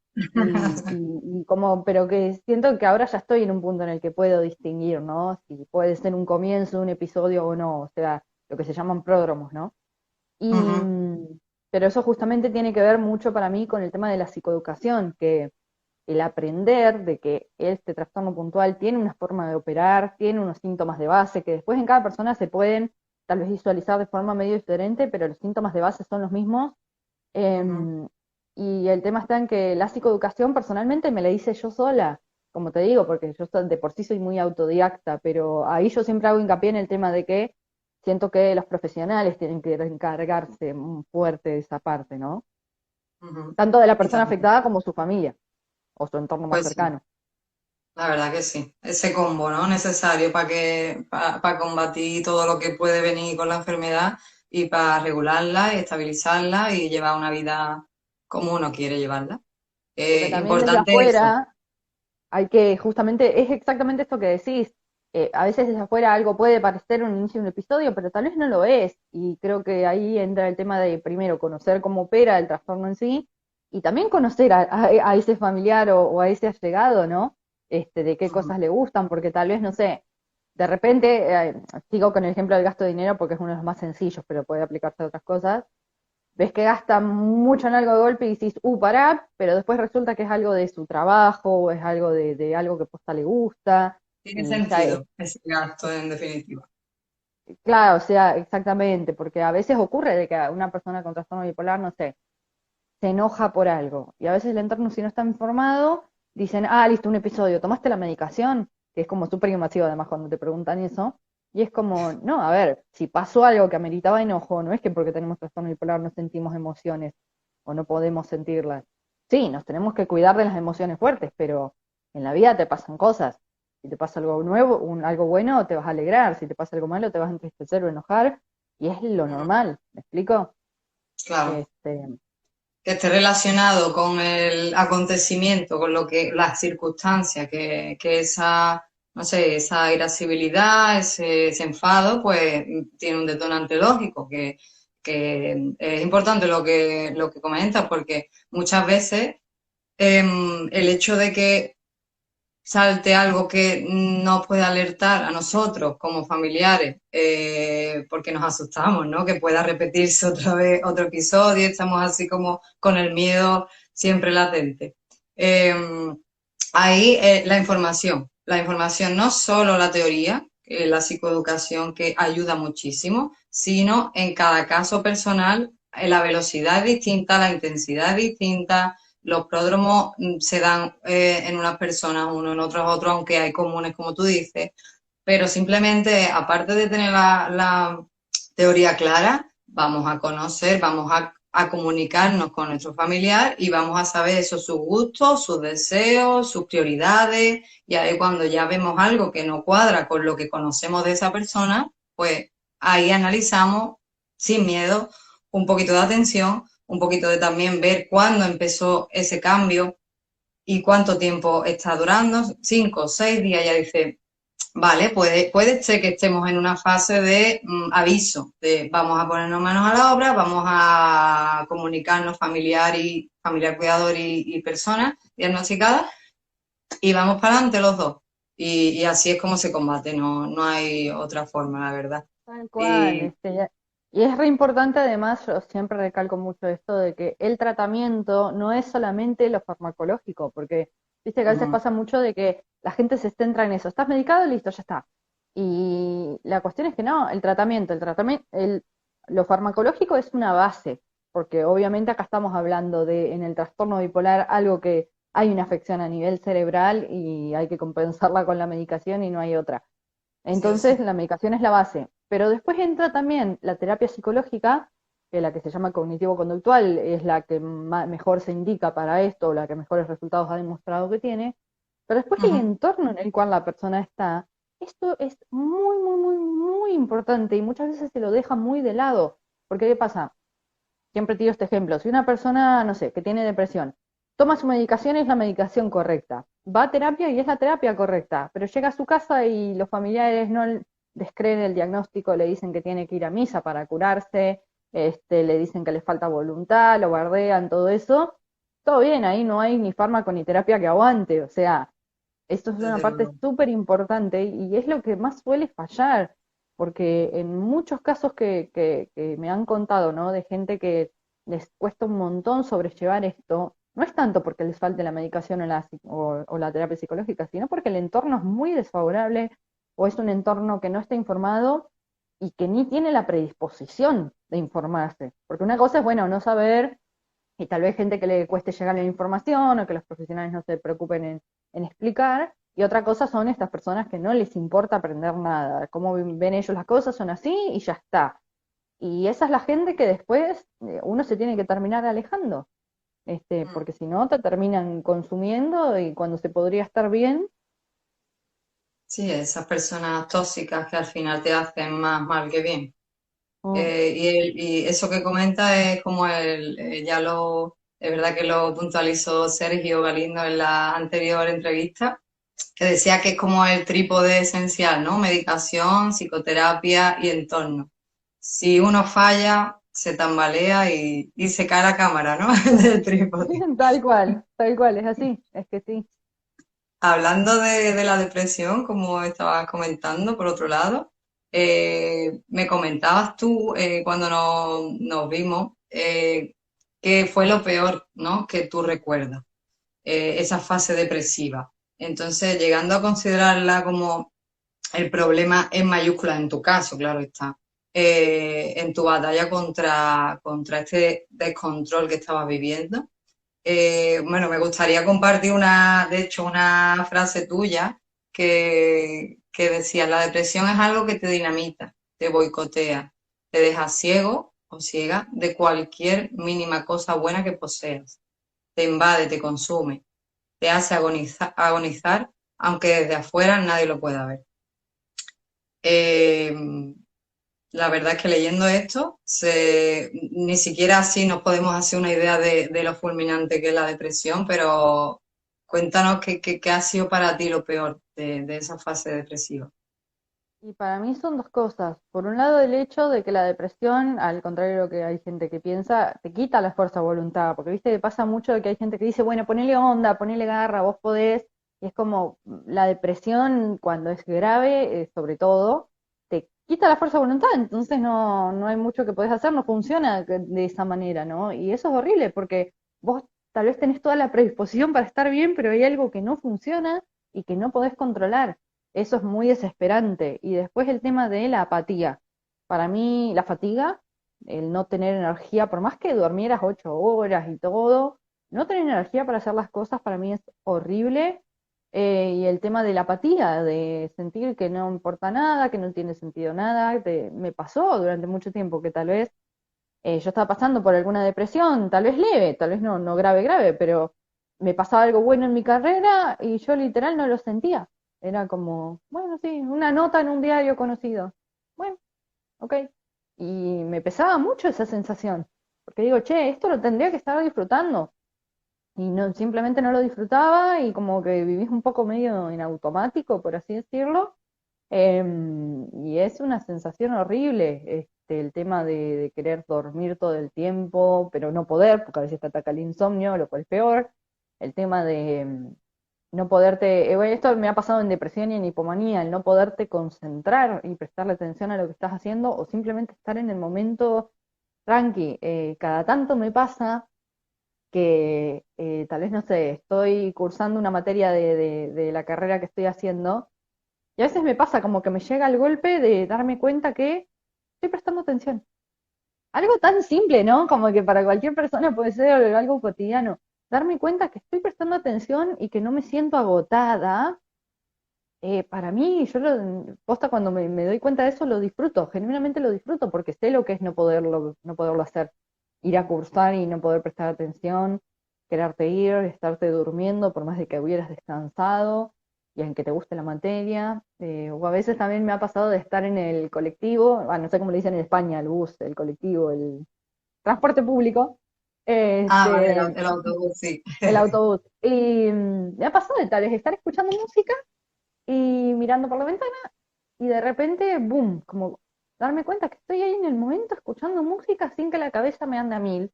Y como, pero que siento que ahora ya estoy en un punto en el que puedo distinguir, ¿no? Si puede ser un comienzo, un episodio o no, o sea, lo que se llaman pródromos, ¿no? Y, Ujú, pero eso justamente tiene que ver mucho para mí con el tema de la psicoeducación, que el aprender de que este trastorno puntual tiene una forma de operar, tiene unos síntomas de base, que después en cada persona se pueden tal vez visualizar de forma medio diferente, pero los síntomas de base son los mismos. ujú, Em, y el tema está en que la psicoeducación personalmente me la hice yo sola, como te digo, porque yo de por sí soy muy autodidacta, pero ahí yo siempre hago hincapié en el tema de que siento que los profesionales tienen que encargarse fuerte de esa parte, ¿no? ujú. Tanto de la Y persona también, afectada como su familia o su entorno más pues sí, cercano. la verdad que sí. Ese combo, ¿no? Necesario para combatir todo lo que puede venir con la enfermedad y para regularla y estabilizarla y llevar una vida como uno quiere llevarla. Porque también desde Importante eso. afuera hay que, justamente, es exactamente esto que decís. A veces desde afuera algo puede parecer un inicio de un episodio, pero tal vez no lo es. Y creo que ahí entra el tema de, primero, conocer cómo opera el trastorno en sí, y también conocer a ese familiar o a ese allegado, ¿no? De qué Ujú, cosas le gustan, porque tal vez, no sé, de repente, sigo con el ejemplo del gasto de dinero porque es uno de los más sencillos, pero puede aplicarse a otras cosas. Ves que gasta mucho en algo de golpe y decís, pará, pero después resulta que es algo de su trabajo, o es algo de algo que posta le gusta, tiene y ya es, sentido ese gasto en definitiva. claro, o sea, exactamente, porque a veces ocurre de que una persona con trastorno bipolar, no sé, se enoja por algo, y a veces el entorno, si no está informado, dicen, listo, un episodio, ¿tomaste la medicación? Que es como súper invasivo además cuando te preguntan eso, y es como, no, a ver, si pasó algo que ameritaba enojo, no es que porque tenemos trastorno bipolar no sentimos emociones o no podemos sentirlas. Sí, nos tenemos que cuidar de las emociones fuertes, pero en la vida te pasan cosas. Si te pasa algo nuevo, algo bueno, te vas a alegrar. Si te pasa algo malo, te vas a entristecer o enojar. Y es lo Ujú, normal, ¿me explico? claro. Este, Que esté relacionado con el acontecimiento, con lo que, las circunstancias, que esa, no sé, esa irascibilidad, ese enfado, pues tiene un detonante lógico, que es importante lo que comentas, porque muchas veces el hecho de que salte algo que nos puede alertar a nosotros como familiares, porque nos asustamos, ¿no? Que pueda repetirse otra vez otro episodio, estamos así como con el miedo siempre latente. Eh, Ahí la información no solo la teoría, la psicoeducación que ayuda muchísimo, sino en cada caso personal, la velocidad es distinta, la intensidad es distinta, los pródromos se dan en unas personas, uno en otros otros, aunque hay comunes, como tú dices, pero simplemente, aparte de tener la teoría clara, vamos a conocer, a comunicarnos con nuestro familiar y vamos a saber eso, sus gustos, sus deseos, sus prioridades, y ahí cuando ya vemos algo que no cuadra con lo que conocemos de esa persona, pues ahí analizamos sin miedo, un poquito de atención, un poquito de también ver cuándo empezó ese cambio, y cuánto tiempo está durando, 5 o 6 días, ya dice, vale, puede ser que estemos en una fase de aviso, de vamos a ponernos manos a la obra, vamos a comunicarnos familiar cuidador y personas diagnosticadas y vamos para adelante los dos. Y así es como se combate, no hay otra forma, la verdad. Tal cual, Y, y es re importante además, yo siempre recalco mucho esto de que el tratamiento no es solamente lo farmacológico, porque viste que a veces ujú, pasa mucho de que la gente se centra en eso, estás medicado, listo, ya está. Y la cuestión es que no, lo farmacológico es una base, porque obviamente acá estamos hablando de en el trastorno bipolar algo que hay una afección a nivel cerebral y hay que compensarla con la medicación y no hay otra. sí o Entonces, sí. la medicación es la base, pero después entra también la terapia psicológica, que la que se llama cognitivo-conductual es la que mejor se indica para esto, o la que mejores resultados ha demostrado que tiene, pero después el Ujú, entorno en el cual la persona está, esto es muy, muy, muy, muy importante y muchas veces se lo deja muy de lado, porque ¿qué pasa? Siempre tiro este ejemplo. Si una persona, no sé, que tiene depresión, toma su medicación, es la medicación correcta. Va a terapia y es la terapia correcta, pero llega a su casa y los familiares no descreen el diagnóstico, le dicen que tiene que ir a misa para curarse, le dicen que le falta voluntad, lo bardean, todo eso. Todo bien, ahí no hay ni fármaco ni terapia que aguante. O sea, esto es una desde parte luego. súper importante y es lo que más suele fallar, porque en muchos casos que me han contado, ¿no? De gente que les cuesta un montón sobrellevar esto, no es tanto porque les falte la medicación o la terapia psicológica, sino porque el entorno es muy desfavorable o es un entorno que no está informado y que ni tiene la predisposición de informarse. Porque una cosa es, bueno, no saber y tal vez gente que le cueste llegar a la información o que los profesionales no se preocupen en explicar. Y otra cosa son estas personas que no les importa aprender nada. Cómo ven ellos las cosas son así y ya está. Y esa es la gente que después uno se tiene que terminar alejando, Mm. porque si no te terminan consumiendo y cuando se podría estar bien, Sí, esas personas tóxicas que al final te hacen más mal que bien. oh, Y eso que comenta es como es verdad que lo puntualizó Sergio Galindo en la anterior entrevista, que decía que es como el trípode esencial, ¿no? Medicación, psicoterapia y entorno. Si uno falla, se tambalea y se cae la cámara, ¿no? Del trípode. tal cual, es así, es que sí. Hablando de la depresión, como estabas comentando, por otro lado, me comentabas tú cuando nos vimos que fue lo peor, ¿no? Que tú recuerdas, esa fase depresiva. Entonces, llegando a considerarla como el problema en mayúsculas en tu caso, claro está, en tu batalla contra este descontrol que estabas viviendo. Bueno, me gustaría compartir de hecho, una frase tuya que decía, la depresión es algo que te dinamita, te boicotea, te deja ciego o ciega de cualquier mínima cosa buena que poseas, te invade, te consume, te hace agonizar, aunque desde afuera nadie lo pueda ver. Eh, la verdad es que leyendo esto, ni siquiera así nos podemos hacer una idea de lo fulminante que es la depresión, pero cuéntanos qué ha sido para ti lo peor de esa fase depresiva. Y para mí son dos cosas. Por un lado, el hecho de que la depresión, al contrario de lo que hay gente que piensa, te quita la fuerza de voluntad. Porque viste que pasa mucho de que hay gente que dice, bueno, ponele onda, ponele garra, vos podés. Y es como la depresión, cuando es grave, sobre todo, te quita la fuerza de voluntad. Entonces no hay mucho que podés hacer, no funciona de esa manera, ¿no? Y eso es horrible porque vos tal vez tenés toda la predisposición para estar bien, pero hay algo que no funciona y que no podés controlar. Eso es muy desesperante. Y después el tema de la apatía. Para mí, la fatiga, el no tener energía, por más que durmieras 8 horas y todo, no tener energía para hacer las cosas para mí es horrible. Y el tema de la apatía, de sentir que no importa nada, que no tiene sentido nada, me pasó durante mucho tiempo que tal vez yo estaba pasando por alguna depresión, tal vez leve, tal vez no grave, grave, pero me pasaba algo bueno en mi carrera y yo literal no lo sentía. Era como, bueno, sí, una nota en un diario conocido. Bueno, ok. Y me pesaba mucho esa sensación, porque digo, che, esto lo tendría que estar disfrutando. y no, simplemente no lo disfrutaba y como que vivís un poco medio en automático, por así decirlo. Y es una sensación horrible, el tema de querer dormir todo el tiempo, pero no poder, porque a veces te ataca el insomnio, lo cual es peor. El tema de no poderte, bueno, esto me ha pasado en depresión y en hipomanía, el no poderte concentrar y prestarle atención a lo que estás haciendo o simplemente estar en el momento tranqui. Cada tanto me pasa que tal vez, no sé, estoy cursando una materia de la carrera que estoy haciendo y a veces me pasa como que me llega el golpe de darme cuenta que estoy prestando atención. Algo tan simple, ¿no? Como que para cualquier persona puede ser algo cotidiano. Darme cuenta que estoy prestando atención y que no me siento agotada. Para mí, posta cuando me doy cuenta de eso, lo disfruto, genuinamente lo disfruto, porque sé lo que es no poderlo hacer. Ir a cursar y no poder prestar atención, quererte ir, estarte durmiendo por más de que hubieras descansado y en que te guste la materia. O a veces también me ha pasado de estar en el colectivo, no sé cómo le dicen en España, el bus, el colectivo, el transporte público, Ah, vale, este, el autobús, sí. el autobús. Y me ha pasado de tal vez estar escuchando música y mirando por la ventana y de repente, boom, como darme cuenta que estoy ahí en el momento escuchando música sin que la cabeza me ande a mil.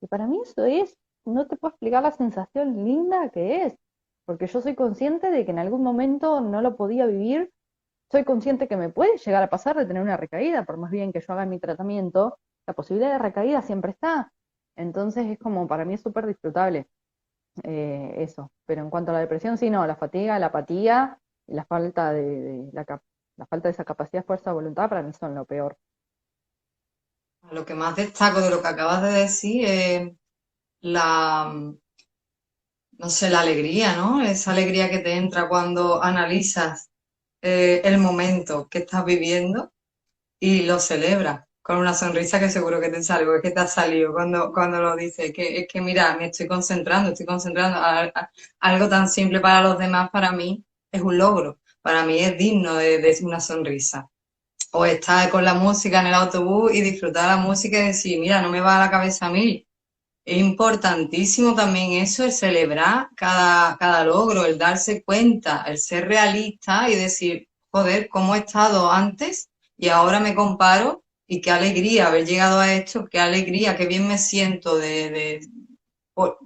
Y para mí eso es, no te puedo explicar la sensación linda que es, porque yo soy consciente de que en algún momento no lo podía vivir, soy consciente que me puede llegar a pasar de tener una recaída, por más bien que yo haga mi tratamiento, la posibilidad de recaída siempre está. Entonces es como, para mí es súper disfrutable eso. Pero en cuanto a la depresión, sí, no, la fatiga, la apatía y la falta la falta de esa capacidad de fuerza de voluntad para mí son lo peor. Lo que más destaco de lo que acabas de decir es la, no sé, la alegría, ¿no? Esa alegría que te entra cuando analizas el momento que estás viviendo y lo celebras con una sonrisa que seguro que te sale, porque es que te ha salido cuando lo dices, que es que mira, me estoy concentrando, algo tan simple para los demás, para mí es un logro, para mí es digno de una sonrisa. O estar con la música en el autobús y disfrutar la música y decir, mira, no me va a la cabeza a mí. Es importantísimo también eso, el celebrar cada logro, el darse cuenta, el ser realista y decir, joder, cómo he estado antes y ahora me comparo y qué alegría haber llegado a esto, qué alegría, qué bien me siento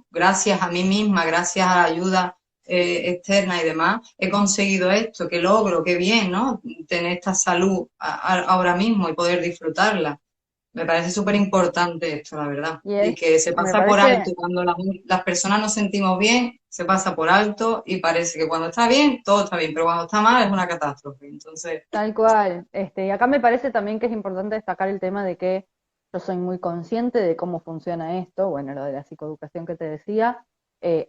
gracias a mí misma, gracias a la ayuda externa y demás, he conseguido esto, qué logro, qué bien, ¿no? Tener esta salud ahora mismo y poder disfrutarla. Me parece súper importante esto, la verdad. Y Y que se me pasa por alto parece cuando las personas nos sentimos bien, se pasa por alto y parece que cuando está bien, todo está bien, pero cuando está mal es una catástrofe. Entonces, tal cual. Y acá me parece también que es importante destacar el tema de que yo soy muy consciente de cómo funciona esto, bueno, lo de la psicoeducación que te decía,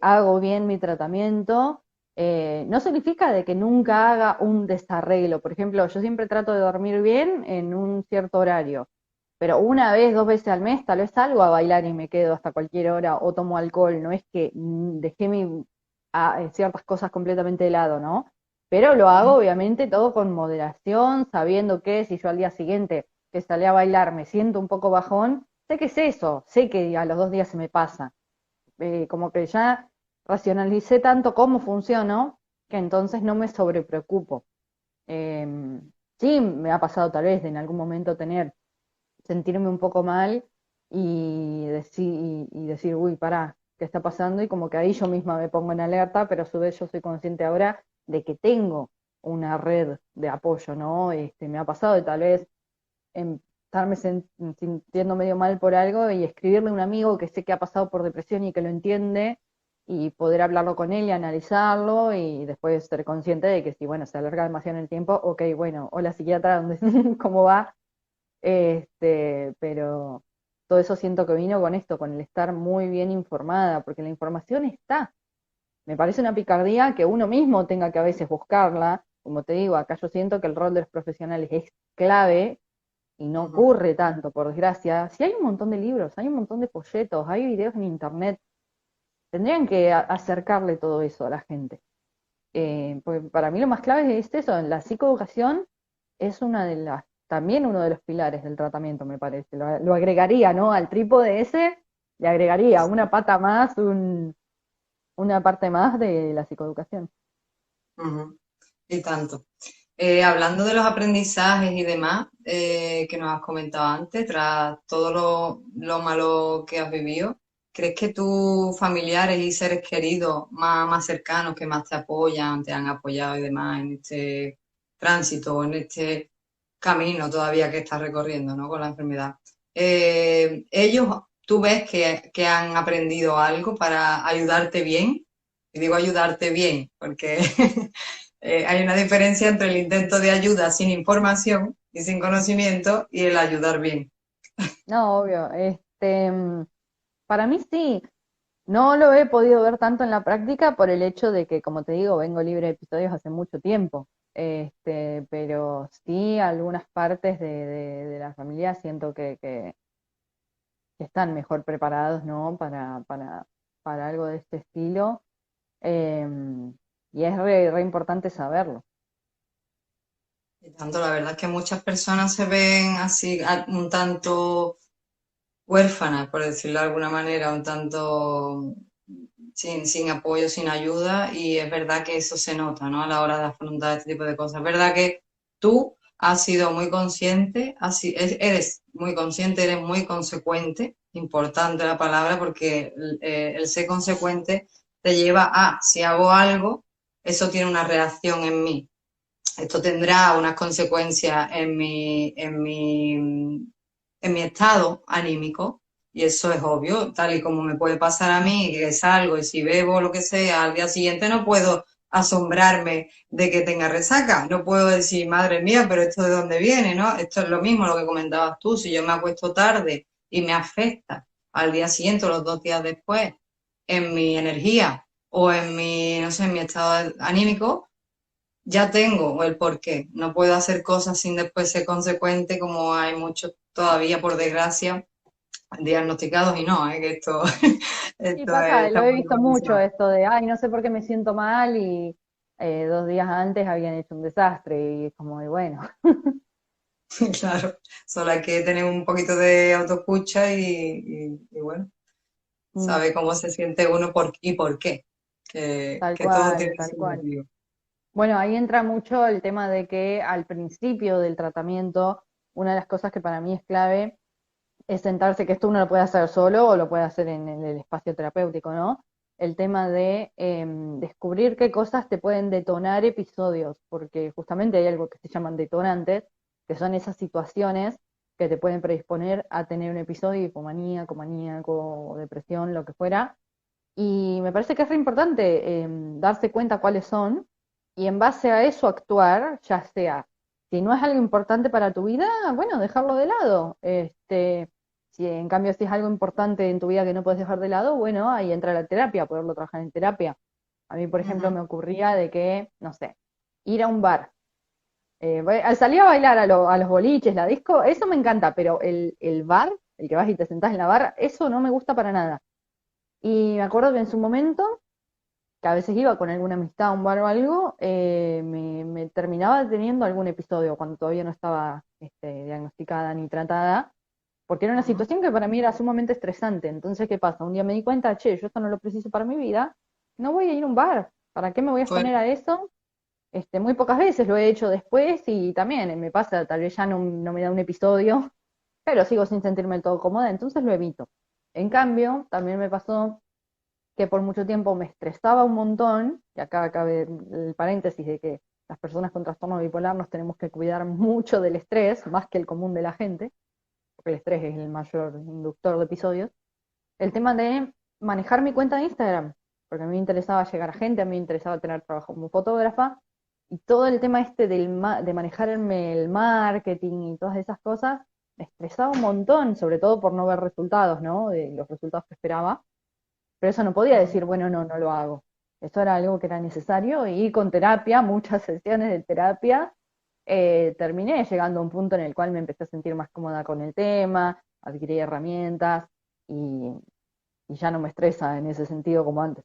hago bien mi tratamiento, no significa de que nunca haga un desarreglo. Por ejemplo, yo siempre trato de dormir bien en un cierto horario, pero una vez, dos veces al mes, tal vez salgo a bailar y me quedo hasta cualquier hora o tomo alcohol. No es que dejé ciertas cosas completamente de lado, ¿no? Pero lo hago obviamente todo con moderación, sabiendo que si yo al día siguiente que salí a bailar me siento un poco bajón, sé que es eso, sé que a los 2 días se me pasa. Como que ya racionalicé tanto cómo funciono que entonces no me sobrepreocupo. Eh, sí, me ha pasado tal vez de en algún momento sentirme un poco mal y decir, uy, pará, ¿qué está pasando? Y como que ahí yo misma me pongo en alerta, pero a su vez yo soy consciente ahora de que tengo una red de apoyo, ¿no? Me ha pasado de tal vez estarme sintiendo medio mal por algo y escribirle a un amigo que sé que ha pasado por depresión y que lo entiende y poder hablarlo con él y analizarlo y después ser consciente de que si, bueno, se alarga demasiado en el tiempo, ok, bueno, hola psiquiatra, ¿cómo va? Pero todo eso siento que vino con esto, con el estar muy bien informada, porque la información está. Me parece una picardía que uno mismo tenga que a veces buscarla. Como te digo, acá yo siento que el rol de los profesionales es clave y no ujú. ocurre tanto, por desgracia. Si hay un montón de libros, hay un montón de folletos, hay videos en internet, tendrían que acercarle todo eso a la gente. Porque para mí lo más clave es eso, la psicoeducación es también uno de los pilares del tratamiento, me parece. Lo agregaría, ¿no? Al trípode ese, le agregaría una pata más, una parte más de la psicoeducación. Ujú. Y tanto. Hablando de los aprendizajes y demás que nos has comentado antes, tras todo lo malo que has vivido, ¿crees que tus familiares y seres queridos más cercanos que más te apoyan, te han apoyado y demás en este tránsito, en este camino todavía que estás recorriendo, ¿no? Con la enfermedad? Ellos, ¿tú ves que han aprendido algo para ayudarte bien? Y digo ayudarte bien, porque hay una diferencia entre el intento de ayuda sin información y sin conocimiento y el ayudar bien. No, obvio. Para mí sí. No lo he podido ver tanto en la práctica por el hecho de que, como te digo, vengo libre de episodios hace mucho tiempo. Pero sí algunas partes de la familia siento que están mejor preparados, ¿no? Para algo de este estilo. Em, y es re importante saberlo. Y tanto, la verdad es que muchas personas se ven así un tanto huérfanas, por decirlo de alguna manera, un tanto sin apoyo, sin ayuda, y es verdad que eso se nota, ¿no? A la hora de afrontar este tipo de cosas. Es verdad que tú has sido muy consciente, eres muy consciente, eres muy consecuente, importante la palabra, porque el ser consecuente te lleva a, si hago algo, eso tiene una reacción en mí. Esto tendrá unas consecuencias en mi estado anímico, y eso es obvio, tal y como me puede pasar a mí, que salgo y si bebo o lo que sea, al día siguiente no puedo asombrarme de que tenga resaca, no puedo decir, madre mía, pero esto de dónde viene, ¿no? Esto es lo mismo lo que comentabas tú, si yo me acuesto tarde y me afecta al día siguiente o los 2 días después en mi energía o en mi, no sé, en mi estado anímico, ya tengo el porqué. No puedo hacer cosas sin después ser consecuente, como hay muchos todavía, por desgracia, diagnosticados y no, que esto, Sí, esto pasa, lo está he muy visto mucho condicionado. esto de, ay, no sé por qué me siento mal y 2 días antes habían hecho un desastre y es como de, bueno. Claro, solo hay que tener un poquito de autoescucha y bueno, Mm, sabe cómo se siente uno y por qué, tal que todo cual, tiene tal su cual. motivo. Bueno, ahí entra mucho el tema de que al principio del tratamiento, una de las cosas que para mí es clave es sentarse, que esto uno lo puede hacer solo o lo puede hacer en el espacio terapéutico, ¿no? El tema de descubrir qué cosas te pueden detonar episodios, porque justamente hay algo que se llaman detonantes, que son esas situaciones que te pueden predisponer a tener un episodio de hipomanía, comaníaco, depresión, lo que fuera. Y me parece que es re importante darse cuenta cuáles son y en base a eso actuar, ya sea, si no es algo importante para tu vida, bueno, dejarlo de lado. Si en cambio si es algo importante en tu vida que no puedes dejar de lado, bueno, ahí entra la terapia, poderlo trabajar en terapia. A mí, por ejemplo, Ujú. me ocurría de que, no sé, ir a un bar. Al salir a bailar a los boliches, la disco, eso me encanta, pero el bar, el que vas y te sentás en la barra, eso no me gusta para nada. Y me acuerdo que en su momento, que a veces iba con alguna amistad a un bar o algo, me terminaba teniendo algún episodio cuando todavía no estaba diagnosticada ni tratada, porque era una Ujú. situación que para mí era sumamente estresante. Entonces, ¿qué pasa? Un día me di cuenta, che, yo esto no lo preciso para mi vida, no voy a ir a un bar. ¿Para qué me voy a Fue, exponer a eso? Muy pocas veces lo he hecho después y también me pasa, tal vez ya no me da un episodio, pero sigo sin sentirme del todo cómoda, entonces lo evito. En cambio, también me pasó que por mucho tiempo me estresaba un montón, y acá cabe el paréntesis de que las personas con trastorno bipolar nos tenemos que cuidar mucho del estrés, más que el común de la gente, porque el estrés es el mayor inductor de episodios, el tema de manejar mi cuenta de Instagram, porque a mí me interesaba llegar a gente, a mí me interesaba tener trabajo como fotógrafa, y todo el tema de manejarme el marketing y todas esas cosas, me estresaba un montón, sobre todo por no ver resultados, ¿no? De los resultados que esperaba. Pero eso no podía decir, bueno, no lo hago. Eso era algo que era necesario y con terapia, muchas sesiones de terapia, terminé llegando a un punto en el cual me empecé a sentir más cómoda con el tema, adquirí herramientas y, y ya no me estresa en ese sentido como antes.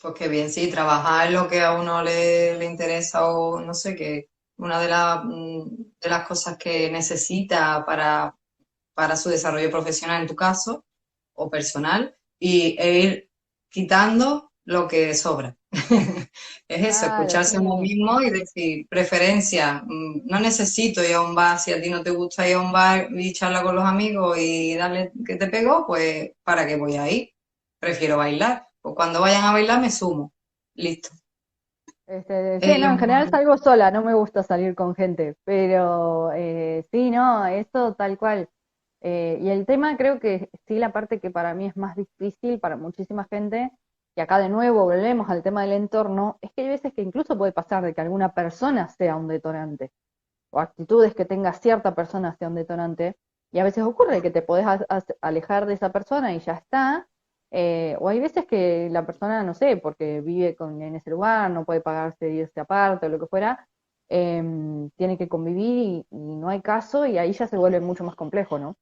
pues qué bien, sí, trabajar en lo que a uno le interesa o no sé, que una de las cosas que necesita para su desarrollo profesional en tu caso o personal e ir quitando lo que sobra. Es eso, Claro, escucharse a uno sí. mismo y decir, preferencia, no necesito ir a un bar, si a ti no te gusta ir a un bar y charlar con los amigos y darle que te pegó, pues ¿para qué voy a ir? Prefiero bailar. Pues cuando vayan a bailar me sumo. Listo. Sí, no, Eh, en general salgo sola, no me gusta salir con gente, pero sí, no, eso tal cual. Y el tema creo que sí, la parte que para mí es más difícil para muchísima gente, y acá de nuevo volvemos al tema del entorno, es que hay veces que incluso puede pasar de que alguna persona sea un detonante, o actitudes que tenga cierta persona sea un detonante, y a veces ocurre que te podés alejar de esa persona y ya está, o hay veces que la persona, no sé, porque vive en ese lugar, no puede pagarse irse aparte o lo que fuera, tiene que convivir y no hay caso y ahí ya se vuelve mucho más complejo, ¿no?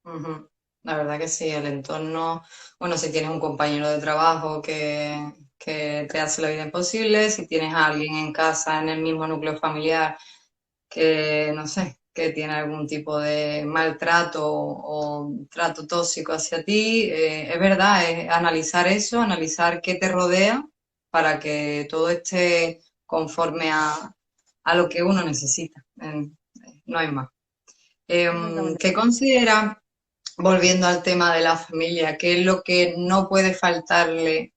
Ujú. La verdad que sí, el entorno, bueno, si tienes un compañero de trabajo que te hace la vida imposible, si tienes a alguien en casa, en el mismo núcleo familiar, que, no sé, que tiene algún tipo de maltrato o trato tóxico hacia ti, es verdad, es analizar eso, analizar qué te rodea para que todo esté conforme a lo que uno necesita. No hay más. Exactamente. ¿Qué consideras, volviendo al tema de la familia, qué es lo que no puede faltarle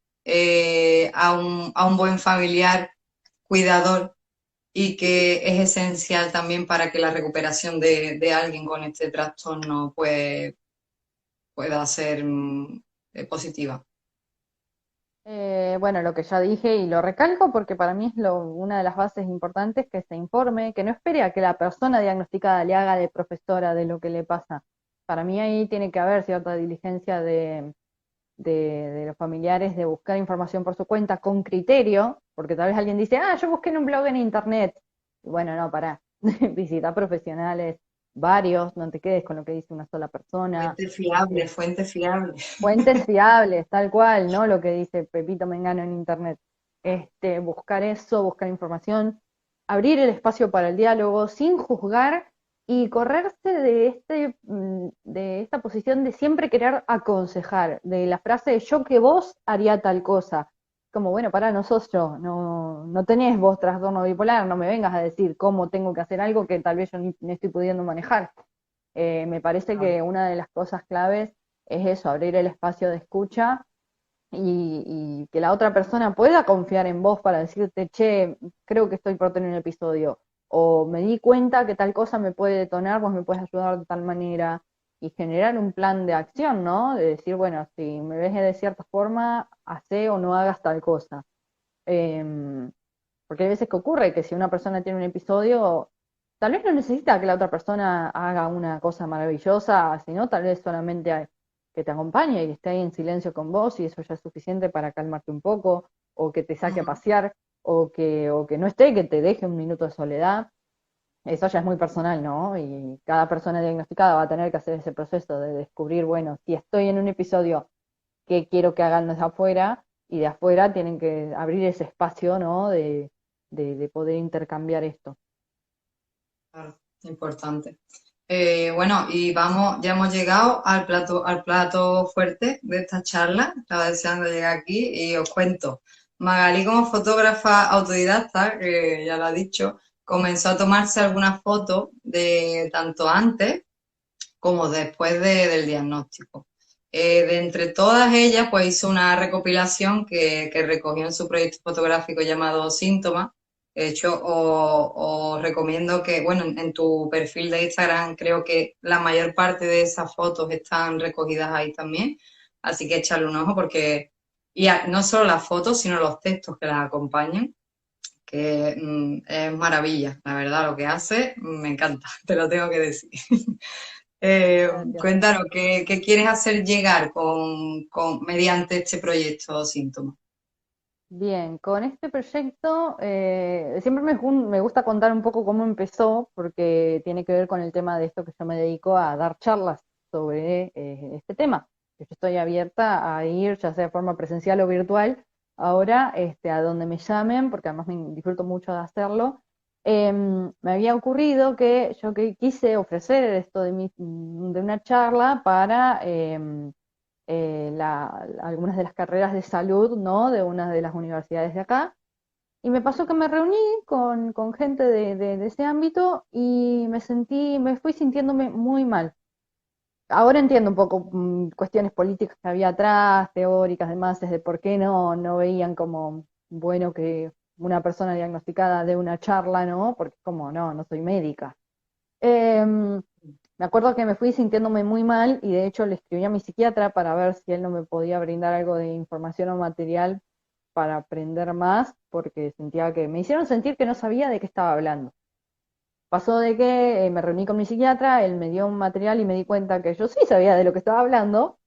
a un buen familiar cuidador y que es esencial también para que la recuperación de alguien con este trastorno pues, pueda ser positiva? Bueno, lo que ya dije y lo recalco porque para mí es una de las bases importantes que se informe, que no espere a que la persona diagnosticada le haga de profesora de lo que le pasa. Para mí ahí tiene que haber cierta diligencia de los familiares de buscar información por su cuenta con criterio, porque tal vez alguien dice, ah, yo busqué en un blog en internet. Y bueno, no, pará, visita profesionales varios, no te quedes con lo que dice una sola persona. Fuente fiable, Eh, fuente fiable. Fuentes fiables, tal cual, ¿no? Lo que dice Pepito Mengano en internet. Buscar eso, buscar información, abrir el espacio para el diálogo sin juzgar y correrse de esta posición de siempre querer aconsejar, de la frase yo que vos haría tal cosa. Como, bueno, para no sos yo, no tenés vos trastorno bipolar, no me vengas a decir cómo tengo que hacer algo que tal vez yo ni estoy pudiendo manejar. Me parece que una de las cosas claves es eso, abrir el espacio de escucha y que la otra persona pueda confiar en vos para decirte, che, creo que estoy por tener un episodio, o me di cuenta que tal cosa me puede detonar, vos me puedes ayudar de tal manera, y generar un plan de acción, ¿no? De decir, bueno, si me ves de cierta forma, hace o no hagas tal cosa. Em, Porque hay veces que ocurre que si una persona tiene un episodio, tal vez no necesita que la otra persona haga una cosa maravillosa, sino tal vez solamente que te acompañe y esté ahí en silencio con vos y eso ya es suficiente para calmarte un poco, o que te saque a Ujú. pasear, o que no esté, que te deje un minuto de soledad. Eso ya es muy personal, ¿no? Y cada persona diagnosticada va a tener que hacer ese proceso de descubrir, bueno, si estoy en un episodio, qué quiero que hagan desde afuera, y de afuera tienen que abrir ese espacio, ¿no? De poder intercambiar esto. Claro, importante. Bueno, y vamos, ya hemos llegado al plato fuerte de esta charla. Estaba deseando llegar aquí y os cuento. Magalí, como fotógrafa autodidacta, que ya lo ha dicho, comenzó a tomarse algunas fotos de tanto antes como después del diagnóstico. De entre todas ellas, pues hizo una recopilación que recogió en su proyecto fotográfico llamado Síntomas. De hecho, os recomiendo que, bueno, en tu perfil de Instagram creo que la mayor parte de esas fotos están recogidas ahí también. Así que echarle un ojo porque, no solo las fotos, sino los textos que las acompañan, que es maravilla, la verdad, lo que hace, me encanta, te lo tengo que decir. Gracias. Cuéntanos, ¿qué quieres hacer llegar mediante este proyecto Síntomas? Bien, con este proyecto siempre me gusta contar un poco cómo empezó, porque tiene que ver con el tema de esto que yo me dedico a dar charlas sobre este tema. Yo estoy abierta a ir, ya sea de forma presencial o virtual, ahora a donde me llamen, porque además me disfruto mucho de hacerlo. Me había ocurrido que yo quise ofrecer esto de una charla para algunas de las carreras de salud, ¿no? De una de las universidades de acá. Y me pasó que me reuní con gente de ese ámbito y me fui sintiéndome muy mal. Ahora entiendo un poco cuestiones políticas que había atrás, teóricas, demás, de por qué no veían como bueno que una persona diagnosticada dé una charla, ¿no? Porque como no soy médica. Me acuerdo que me fui sintiéndome muy mal y de hecho le escribí a mi psiquiatra para ver si él no me podía brindar algo de información o material para aprender más, porque sentía que me hicieron sentir que no sabía de qué estaba hablando. Pasó de que me reuní con mi psiquiatra, él me dio un material y me di cuenta que yo sí sabía de lo que estaba hablando.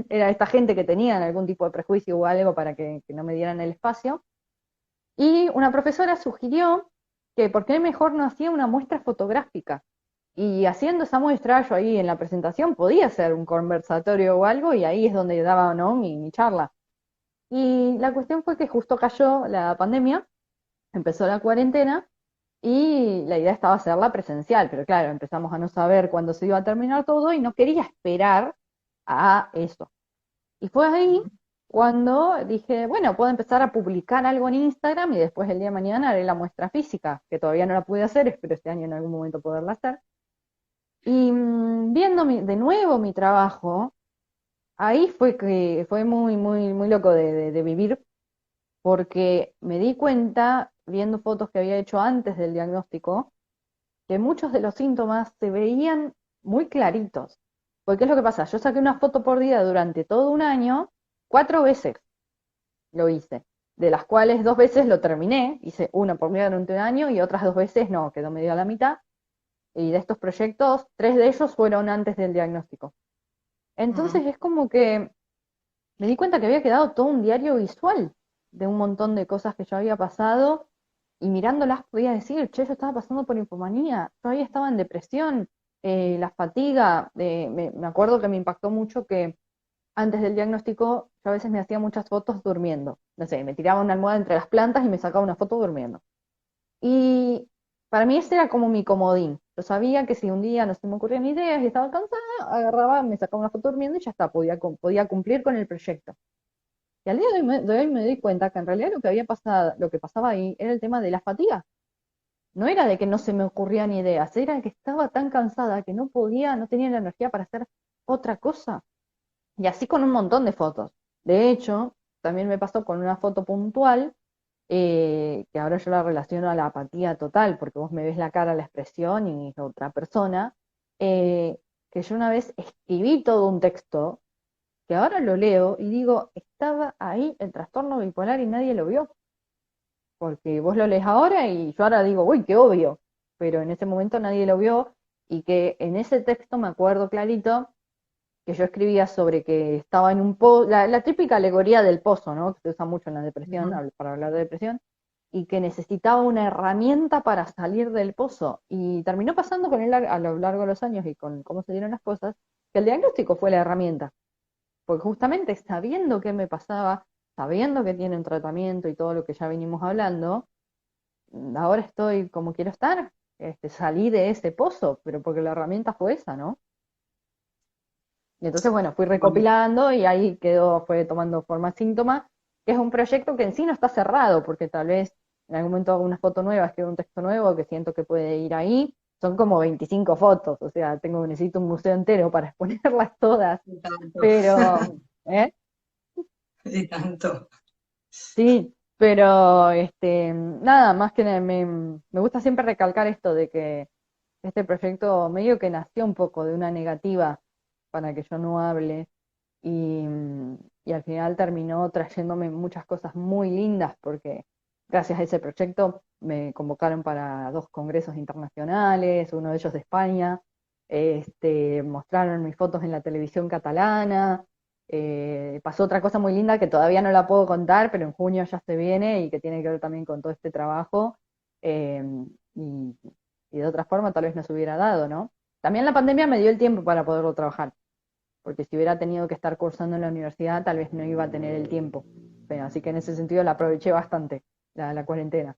Era esta gente que tenían algún tipo de prejuicio o algo para que no me dieran el espacio. Y una profesora sugirió que por qué mejor no hacía una muestra fotográfica. Y haciendo esa muestra, yo ahí en la presentación podía hacer un conversatorio o algo, y ahí es donde daba, ¿no? mi charla. Y la cuestión fue que justo cayó la pandemia, empezó la cuarentena, y la idea estaba hacerla presencial, pero claro, empezamos a no saber cuándo se iba a terminar todo y no quería esperar a eso. Y fue ahí cuando dije, bueno, puedo empezar a publicar algo en Instagram y después el día de mañana haré la muestra física, que todavía no la pude hacer, espero este año en algún momento poderla hacer. Y viendo de nuevo mi trabajo, ahí fue que fue muy loco de vivir, porque me di cuenta, viendo fotos que había hecho antes del diagnóstico, que muchos de los síntomas se veían muy claritos. Porque ¿qué es lo que pasa? Yo saqué una foto por día durante todo un año, 4 veces lo hice, de las cuales 2 veces lo terminé, hice una por día durante un año y otras 2 veces no, quedó medio a la mitad. Y de estos proyectos, 3 de ellos fueron antes del diagnóstico. Ujú. Entonces es como que me di cuenta que había quedado todo un diario visual de un montón de cosas que yo había pasado y mirándolas podía decir, che, yo estaba pasando por hipomanía, yo ahí estaba en depresión, la fatiga, me acuerdo que me impactó mucho que antes del diagnóstico yo a veces me hacía muchas fotos durmiendo, no sé, me tiraba una almohada entre las plantas y me sacaba una foto durmiendo. Y para mí ese era como mi comodín. Yo sabía que si un día no se me ocurrían ideas y estaba cansada, agarraba, me sacaba una foto durmiendo y ya está, podía cumplir con el proyecto. Y al día de hoy me doy cuenta que en realidad lo que había pasado, lo que pasaba ahí era el tema de la fatiga. No era de que no se me ocurrían ideas, era que estaba tan cansada que no podía, no tenía la energía para hacer otra cosa. Y así con un montón de fotos. De hecho, también me pasó con una foto puntual, que ahora yo la relaciono a la apatía total, porque vos me ves la cara, la expresión y es otra persona, eh, que yo una vez escribí todo un texto, que ahora lo leo y digo, estaba ahí el trastorno bipolar y nadie lo vio, porque vos lo lees ahora y yo ahora digo, uy, qué obvio, pero en ese momento nadie lo vio y que en ese texto me acuerdo clarito que yo escribía sobre que estaba en un pozo, la típica alegoría del pozo, ¿no? Que se usa mucho en la depresión, Ujú. para hablar de depresión, y que necesitaba una herramienta para salir del pozo. Y terminó pasando con él a lo largo de los años y con cómo se dieron las cosas, que el diagnóstico fue la herramienta. Porque justamente sabiendo qué me pasaba, sabiendo que tiene un tratamiento y todo lo que ya venimos hablando, ahora estoy como quiero estar. Salí de ese pozo, pero porque la herramienta fue esa, ¿no? Y entonces, bueno, fui Bueno, recopilando y ahí quedó, fue tomando forma síntoma, que es un proyecto que en sí no está cerrado, porque tal vez en algún momento hago una foto nueva, escribo un texto nuevo que siento que puede ir ahí. Son como 25 fotos, o sea, necesito un museo entero para exponerlas todas, y tanto, pero, ¿eh? y tanto. Sí, pero nada, más que me gusta siempre recalcar esto de que este proyecto medio que nació un poco de una negativa para que yo no hable y, y al final terminó trayéndome muchas cosas muy lindas porque gracias a ese proyecto me convocaron para 2 congresos internacionales, uno de ellos de España, mostraron mis fotos en la televisión catalana, pasó otra cosa muy linda que todavía no la puedo contar, pero en junio ya se viene y que tiene que ver también con todo este trabajo, eh, y, y de otra forma tal vez no se hubiera dado, ¿no? También la pandemia me dio el tiempo para poderlo trabajar, porque si hubiera tenido que estar cursando en la universidad, tal vez no iba a tener el tiempo. Pero, así que en ese sentido la aproveché bastante, la cuarentena.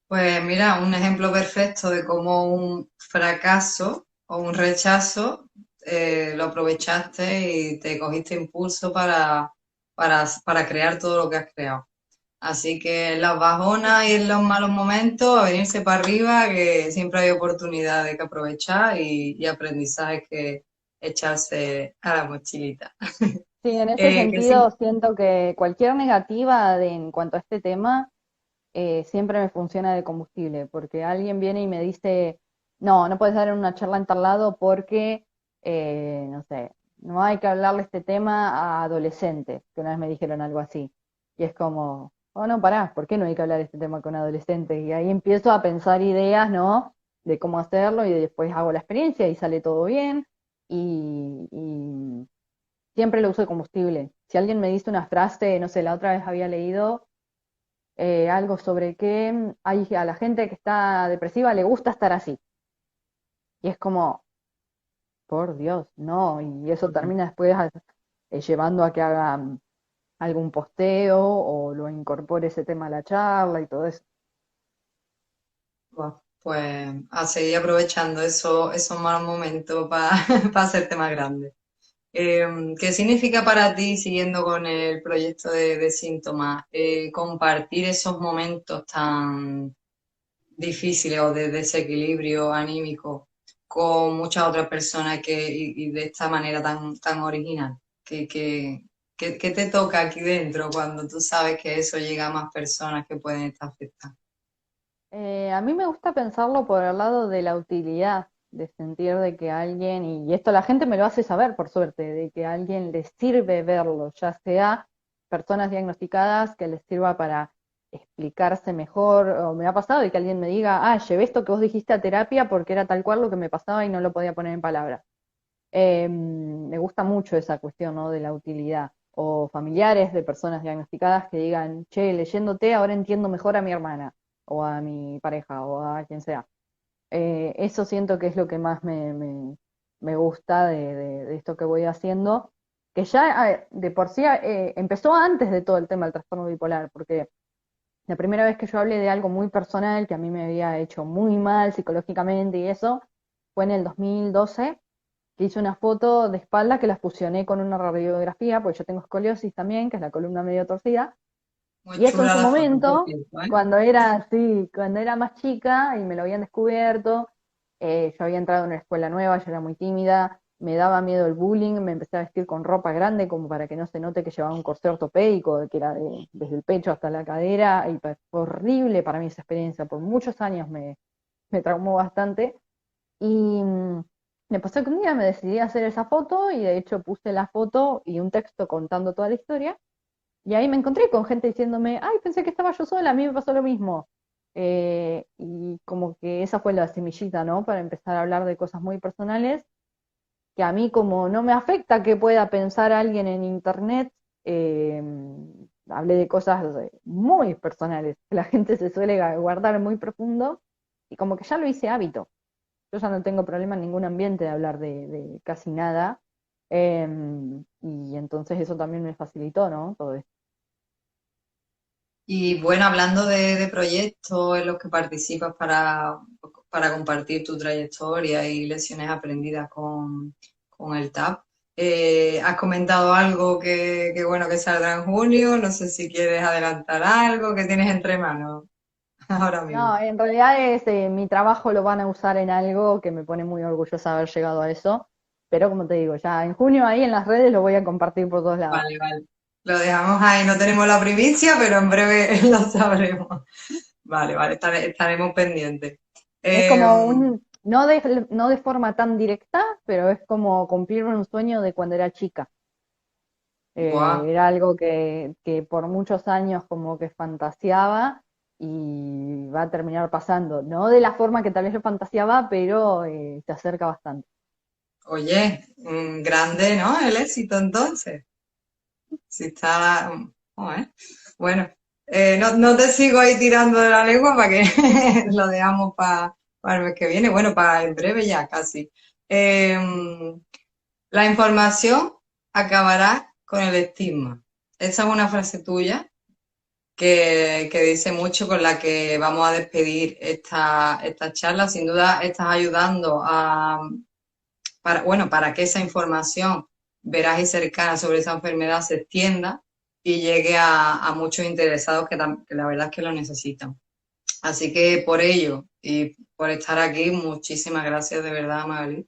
Pues mira, un ejemplo perfecto de cómo un fracaso o un rechazo lo aprovechaste y te cogiste impulso para crear todo lo que has creado. Así que en las bajonas y en los malos momentos, a venirse para arriba, que siempre hay oportunidades que aprovechar y aprendizajes que echarse a la mochilita. Sí, en ese Que sí, sentido siento que cualquier negativa en cuanto a este tema siempre me funciona de combustible, porque alguien viene y me dice, no, no puedes dar una charla en tal lado porque, no sé, no hay que hablarle este tema a adolescentes, que una vez me dijeron algo así. Y es como, oh, no, pará, ¿por qué no hay que hablar este tema con adolescentes? Y ahí empiezo a pensar ideas, ¿no? De cómo hacerlo y después hago la experiencia y sale todo bien. Y siempre lo uso de combustible. Si alguien me dice una frase, no sé, la otra vez había leído algo sobre que hay, a la gente que está depresiva le gusta estar así. Y es como, por Dios, no. Y eso termina después llevando a que haga algún posteo o lo incorpore ese tema a la charla y todo eso. pues a seguir aprovechando esos malos momentos para hacerte más grande. ¿Qué significa para ti, siguiendo con el proyecto de síntomas, compartir esos momentos tan difíciles o de desequilibrio anímico con muchas otras personas y de esta manera tan original? ¿Qué te toca aquí dentro cuando tú sabes que eso llega a más personas que pueden estar afectadas? A mí me gusta pensarlo por el lado de la utilidad, de sentir de que alguien, y esto la gente me lo hace saber por suerte, de que a alguien le sirve verlo, ya sea personas diagnosticadas que les sirva para explicarse mejor, o me ha pasado de que alguien me diga, ah, llevé esto que vos dijiste a terapia porque era tal cual lo que me pasaba y no lo podía poner en palabras. Me gusta mucho esa cuestión, ¿no? De la utilidad. O familiares de personas diagnosticadas que digan, che, leyéndote ahora entiendo mejor a mi hermana, o a mi pareja, o a quien sea. Eso siento que es lo que más me gusta de esto que voy haciendo, que ya de por sí empezó antes de todo el tema del trastorno bipolar, porque la primera vez que yo hablé de algo muy personal, que a mí me había hecho muy mal psicológicamente y eso, fue en el 2012 que hice una foto de espalda que la fusioné con una radiografía, porque yo tengo escoliosis también, que es la columna medio torcida, Muy y eso en chula su la foto, por momento, cierto, ¿eh? cuando era, sí, cuando era más chica y me lo habían descubierto, yo había entrado en una escuela nueva, yo era muy tímida, me daba miedo el bullying, me empecé a vestir con ropa grande como para que no se note que llevaba un corsé ortopédico, que era desde el pecho hasta la cadera, y fue horrible para mí esa experiencia, por muchos años me traumó bastante. Y me pasó que un día me decidí a hacer esa foto y de hecho puse la foto y un texto contando toda la historia. Y ahí me encontré con gente diciéndome, ay, pensé que estaba yo sola, a mí me pasó lo mismo. Y como que esa fue la semillita, ¿no? Para empezar a hablar de cosas muy personales, que a mí como no me afecta que pueda pensar alguien en internet, eh, hablé de cosas muy personales, que la gente se suele guardar muy profundo, y como que ya lo hice hábito. Yo ya no tengo problema en ningún ambiente de hablar de casi nada. Y entonces eso también me facilitó, ¿no? Todo esto. Y bueno, hablando de proyectos en los que participas para compartir tu trayectoria y lecciones aprendidas con el TAP, has comentado algo bueno, que saldrá en junio. No sé si quieres adelantar algo que tienes entre manos ahora mismo. No, en realidad es, mi trabajo lo van a usar en algo que me pone muy orgullosa haber llegado a eso. Pero como te digo, ya en junio ahí en las redes lo voy a compartir por todos lados. Vale, vale. Lo dejamos ahí, no tenemos la primicia, pero en breve lo sabremos. Vale, vale, estaremos pendientes. Es Eh, como no de forma tan directa, pero es como cumplir un sueño de cuando era chica. buah, Era algo que por muchos años como que fantaseaba y va a terminar pasando. No de la forma que tal vez yo fantaseaba, pero se acerca bastante. oye, grande, ¿no? El éxito entonces. Si está, joder. Bueno, no te sigo ahí tirando de la lengua para que lo dejamos para el mes que viene. Bueno, para en breve ya casi. Eh, la información acabará con el estigma. Esa es una frase tuya que dice mucho, con la que vamos a despedir esta charla. Sin duda estás ayudando para que esa información veraz y cercana sobre esa enfermedad se extienda y llegue a muchos interesados que la verdad es que lo necesitan. Así que por ello y por estar aquí, muchísimas gracias de verdad, Magali.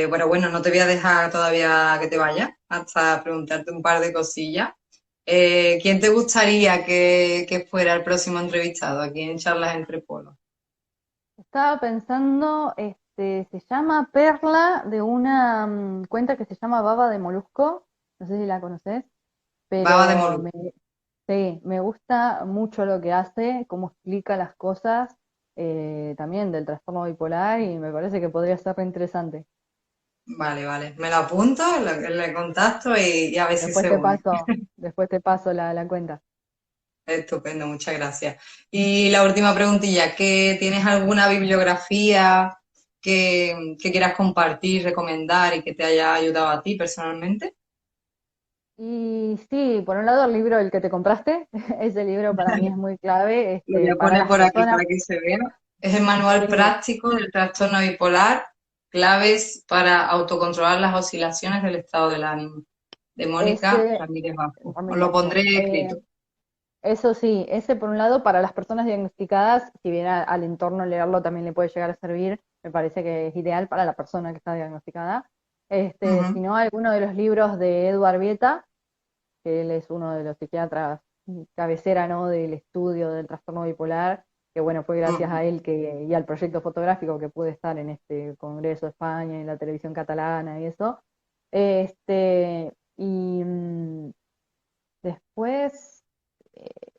Bueno, no te voy a dejar todavía que te vayas hasta preguntarte un par de cosillas. ¿Quién te gustaría que fuera el próximo entrevistado aquí en Charlas entre Polos? Estaba pensando, se llama Perla, de una cuenta que se llama Baba de Molusco, no sé si la conoces, Baba de pero Molu. sí, me gusta mucho lo que hace, cómo explica las cosas, también del trastorno bipolar, y me parece que podría ser re interesante. Vale, vale. Me lo apunto, le contacto y a ver si Después se te une. paso, después te paso la cuenta. Estupendo, muchas gracias. Y la última preguntilla, ¿que tienes alguna bibliografía que quieras compartir, recomendar y que te haya ayudado a ti personalmente? Y sí, por un lado el libro el que te compraste, ese libro para mí es muy clave, Lo voy a para poner las por aquí personas, para que se vea. Es el manual sí, práctico del trastorno bipolar, claves para autocontrolar las oscilaciones del estado del ánimo, de Mónica ese, Ramírez Bajo. Os lo Ramírez, pondré escrito. eso sí, ese por un lado, para las personas diagnosticadas, si bien al entorno leerlo también le puede llegar a servir, me parece que es ideal para la persona que está diagnosticada. Si Ujú, no, alguno de los libros de Eduard Vieta, que él es uno de los psiquiatras cabecera, ¿no?, del estudio del trastorno bipolar, que bueno, fue gracias ujú. a él y al proyecto fotográfico que pude estar en este Congreso de España y la televisión catalana y eso. Y después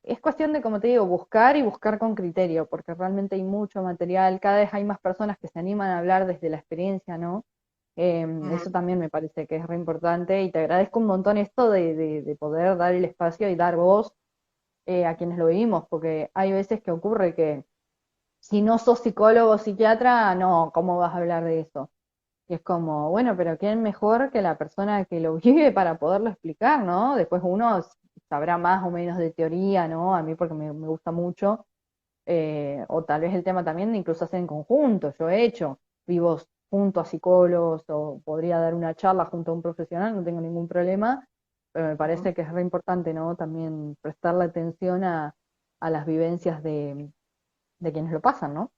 es cuestión de, como te digo, buscar y buscar con criterio, porque realmente hay mucho material, cada vez hay más personas que se animan a hablar desde la experiencia, ¿no? Eso Ujú. también me parece que es re importante y te agradezco un montón esto de poder dar el espacio y dar voz a quienes lo vivimos, porque hay veces que ocurre que si no sos psicólogo o psiquiatra, no, ¿cómo vas a hablar de eso? Y es como, bueno, pero ¿quién mejor que la persona que lo vive para poderlo explicar, ¿no? Después uno sabrá más o menos de teoría, ¿no? A mí porque me gusta mucho, o tal vez el tema también de incluso hacer en conjunto, yo he hecho vivos junto a psicólogos o podría dar una charla junto a un profesional, no tengo ningún problema, pero me Ujú. parece que es re importante, ¿no? También prestarle atención a las vivencias de quienes lo pasan, ¿no?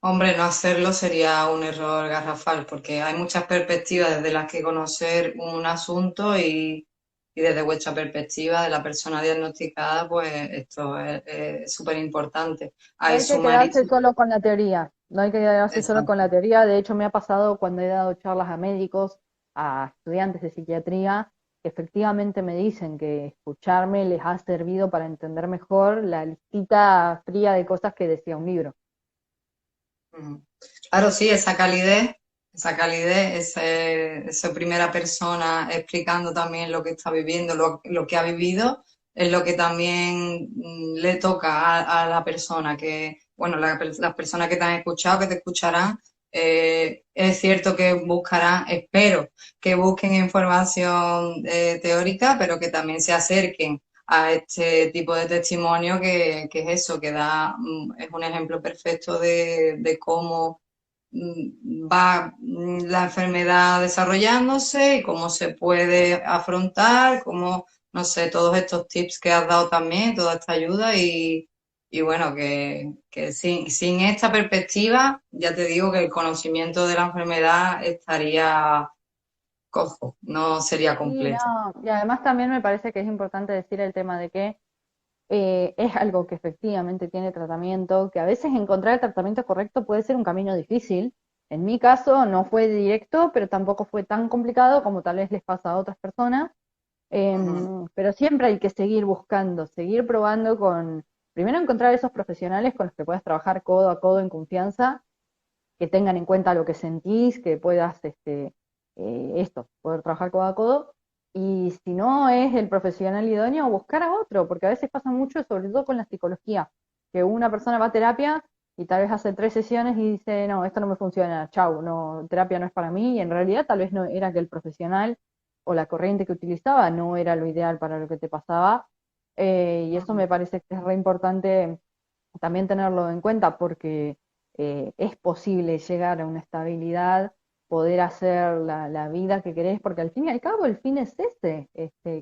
Hombre, no hacerlo sería un error garrafal, porque hay muchas perspectivas desde las que conocer un asunto y desde vuestra perspectiva de la persona diagnosticada, pues esto es súper importante. No Hay hay que su quedarse mérito. solo con la teoría, no hay que quedarse solo con Exacto. la teoría. De hecho, me ha pasado cuando he dado charlas a médicos, a estudiantes de psiquiatría, que efectivamente me dicen que escucharme les ha servido para entender mejor la listita fría de cosas que decía un libro. Ujú. Claro, sí, esa calidez, esa primera persona explicando también lo que está viviendo, lo que ha vivido, es lo que también le toca a la persona que, bueno, las personas que te han escuchado, que te escucharán, es cierto que buscarán, espero que busquen información teórica, pero que también se acerquen a este tipo de testimonio que es eso, que da, es un ejemplo perfecto de cómo va la enfermedad desarrollándose y cómo se puede afrontar, cómo, no sé, todos estos tips que has dado también, toda esta ayuda y bueno, que sin esta perspectiva, ya te digo que el conocimiento de la enfermedad estaría cojo, no sería Sí, completo. no, y además también me parece que es importante decir el tema de que es algo que efectivamente tiene tratamiento, que a veces encontrar el tratamiento correcto puede ser un camino difícil. En mi caso no fue directo, pero tampoco fue tan complicado como tal vez les pasa a otras personas. Ujú, Pero siempre hay que seguir buscando, seguir probando primero encontrar esos profesionales con los que puedas trabajar codo a codo en confianza, que tengan en cuenta lo que sentís, que puedas, poder trabajar codo a codo. Y si no es el profesional idóneo, buscar a otro, porque a veces pasa mucho, sobre todo con la psicología, que una persona va a terapia y tal vez hace 3 sesiones y dice, no, esto no me funciona, chau, no, terapia no es para mí, y en realidad tal vez no era que el profesional o la corriente que utilizaba no era lo ideal para lo que te pasaba. Y eso ujú. me parece que es re importante también tenerlo en cuenta porque es posible llegar a una estabilidad poder hacer la vida que querés, porque al fin y al cabo el fin es ese.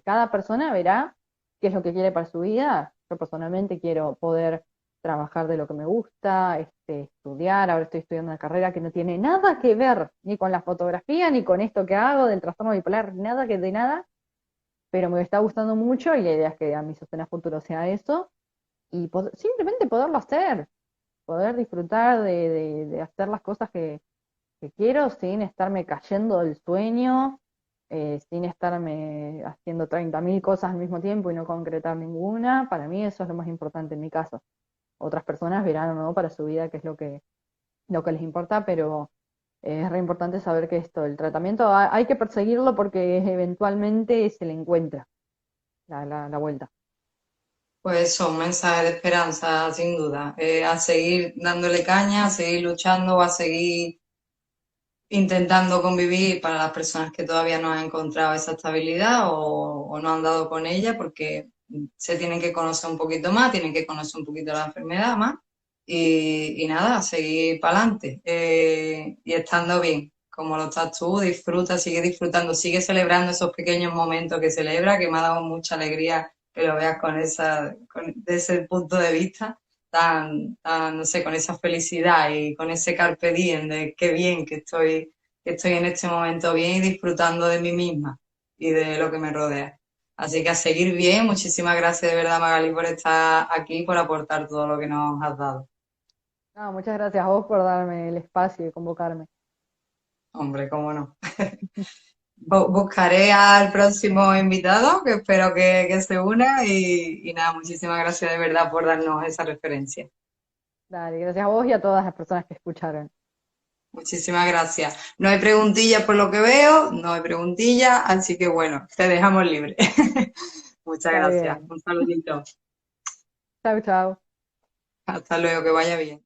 Cada persona verá qué es lo que quiere para su vida. Yo personalmente quiero poder trabajar de lo que me gusta, estudiar. Ahora estoy estudiando una carrera que no tiene nada que ver ni con la fotografía, ni con esto que hago del trastorno bipolar, nada que de nada, pero me está gustando mucho y la idea es que a mi sostén a futuro sea eso y simplemente poderlo hacer, poder disfrutar de hacer las cosas que quiero sin estarme cayendo del sueño, sin estarme haciendo 30.000 cosas al mismo tiempo y no concretar ninguna. Para mí eso es lo más importante en mi caso. Otras personas verán o no para su vida qué es lo que les importa, pero es re importante saber que el tratamiento hay que perseguirlo porque eventualmente se le encuentra la vuelta. Pues eso, un mensaje de esperanza, sin duda. A seguir dándole caña, a seguir luchando, a seguir intentando convivir para las personas que todavía no han encontrado esa estabilidad o no han dado con ella, porque se tienen que conocer un poquito más, tienen que conocer un poquito la enfermedad más y nada, a seguir para adelante y estando bien. Como lo estás tú, disfruta, sigue disfrutando, sigue celebrando esos pequeños momentos que celebra, que me ha dado mucha alegría que lo veas desde ese punto de vista no sé, con esa felicidad y con ese carpe diem de qué bien que estoy en este momento bien y disfrutando de mí misma y de lo que me rodea. Así que a seguir bien, muchísimas gracias de verdad, Magali, por estar aquí, por aportar todo lo que nos has dado. No, muchas gracias a vos por darme el espacio y convocarme. Hombre, cómo no. Buscaré al próximo invitado, que espero que se una y nada, muchísimas gracias de verdad por darnos esa referencia. Dale, gracias a vos y a todas las personas que escucharon. Muchísimas gracias. No hay preguntillas por lo que veo, no hay preguntillas, así que bueno, te dejamos libre. Muchas Está gracias. bien. Un saludito. Chau, chau. Hasta luego, que vaya bien.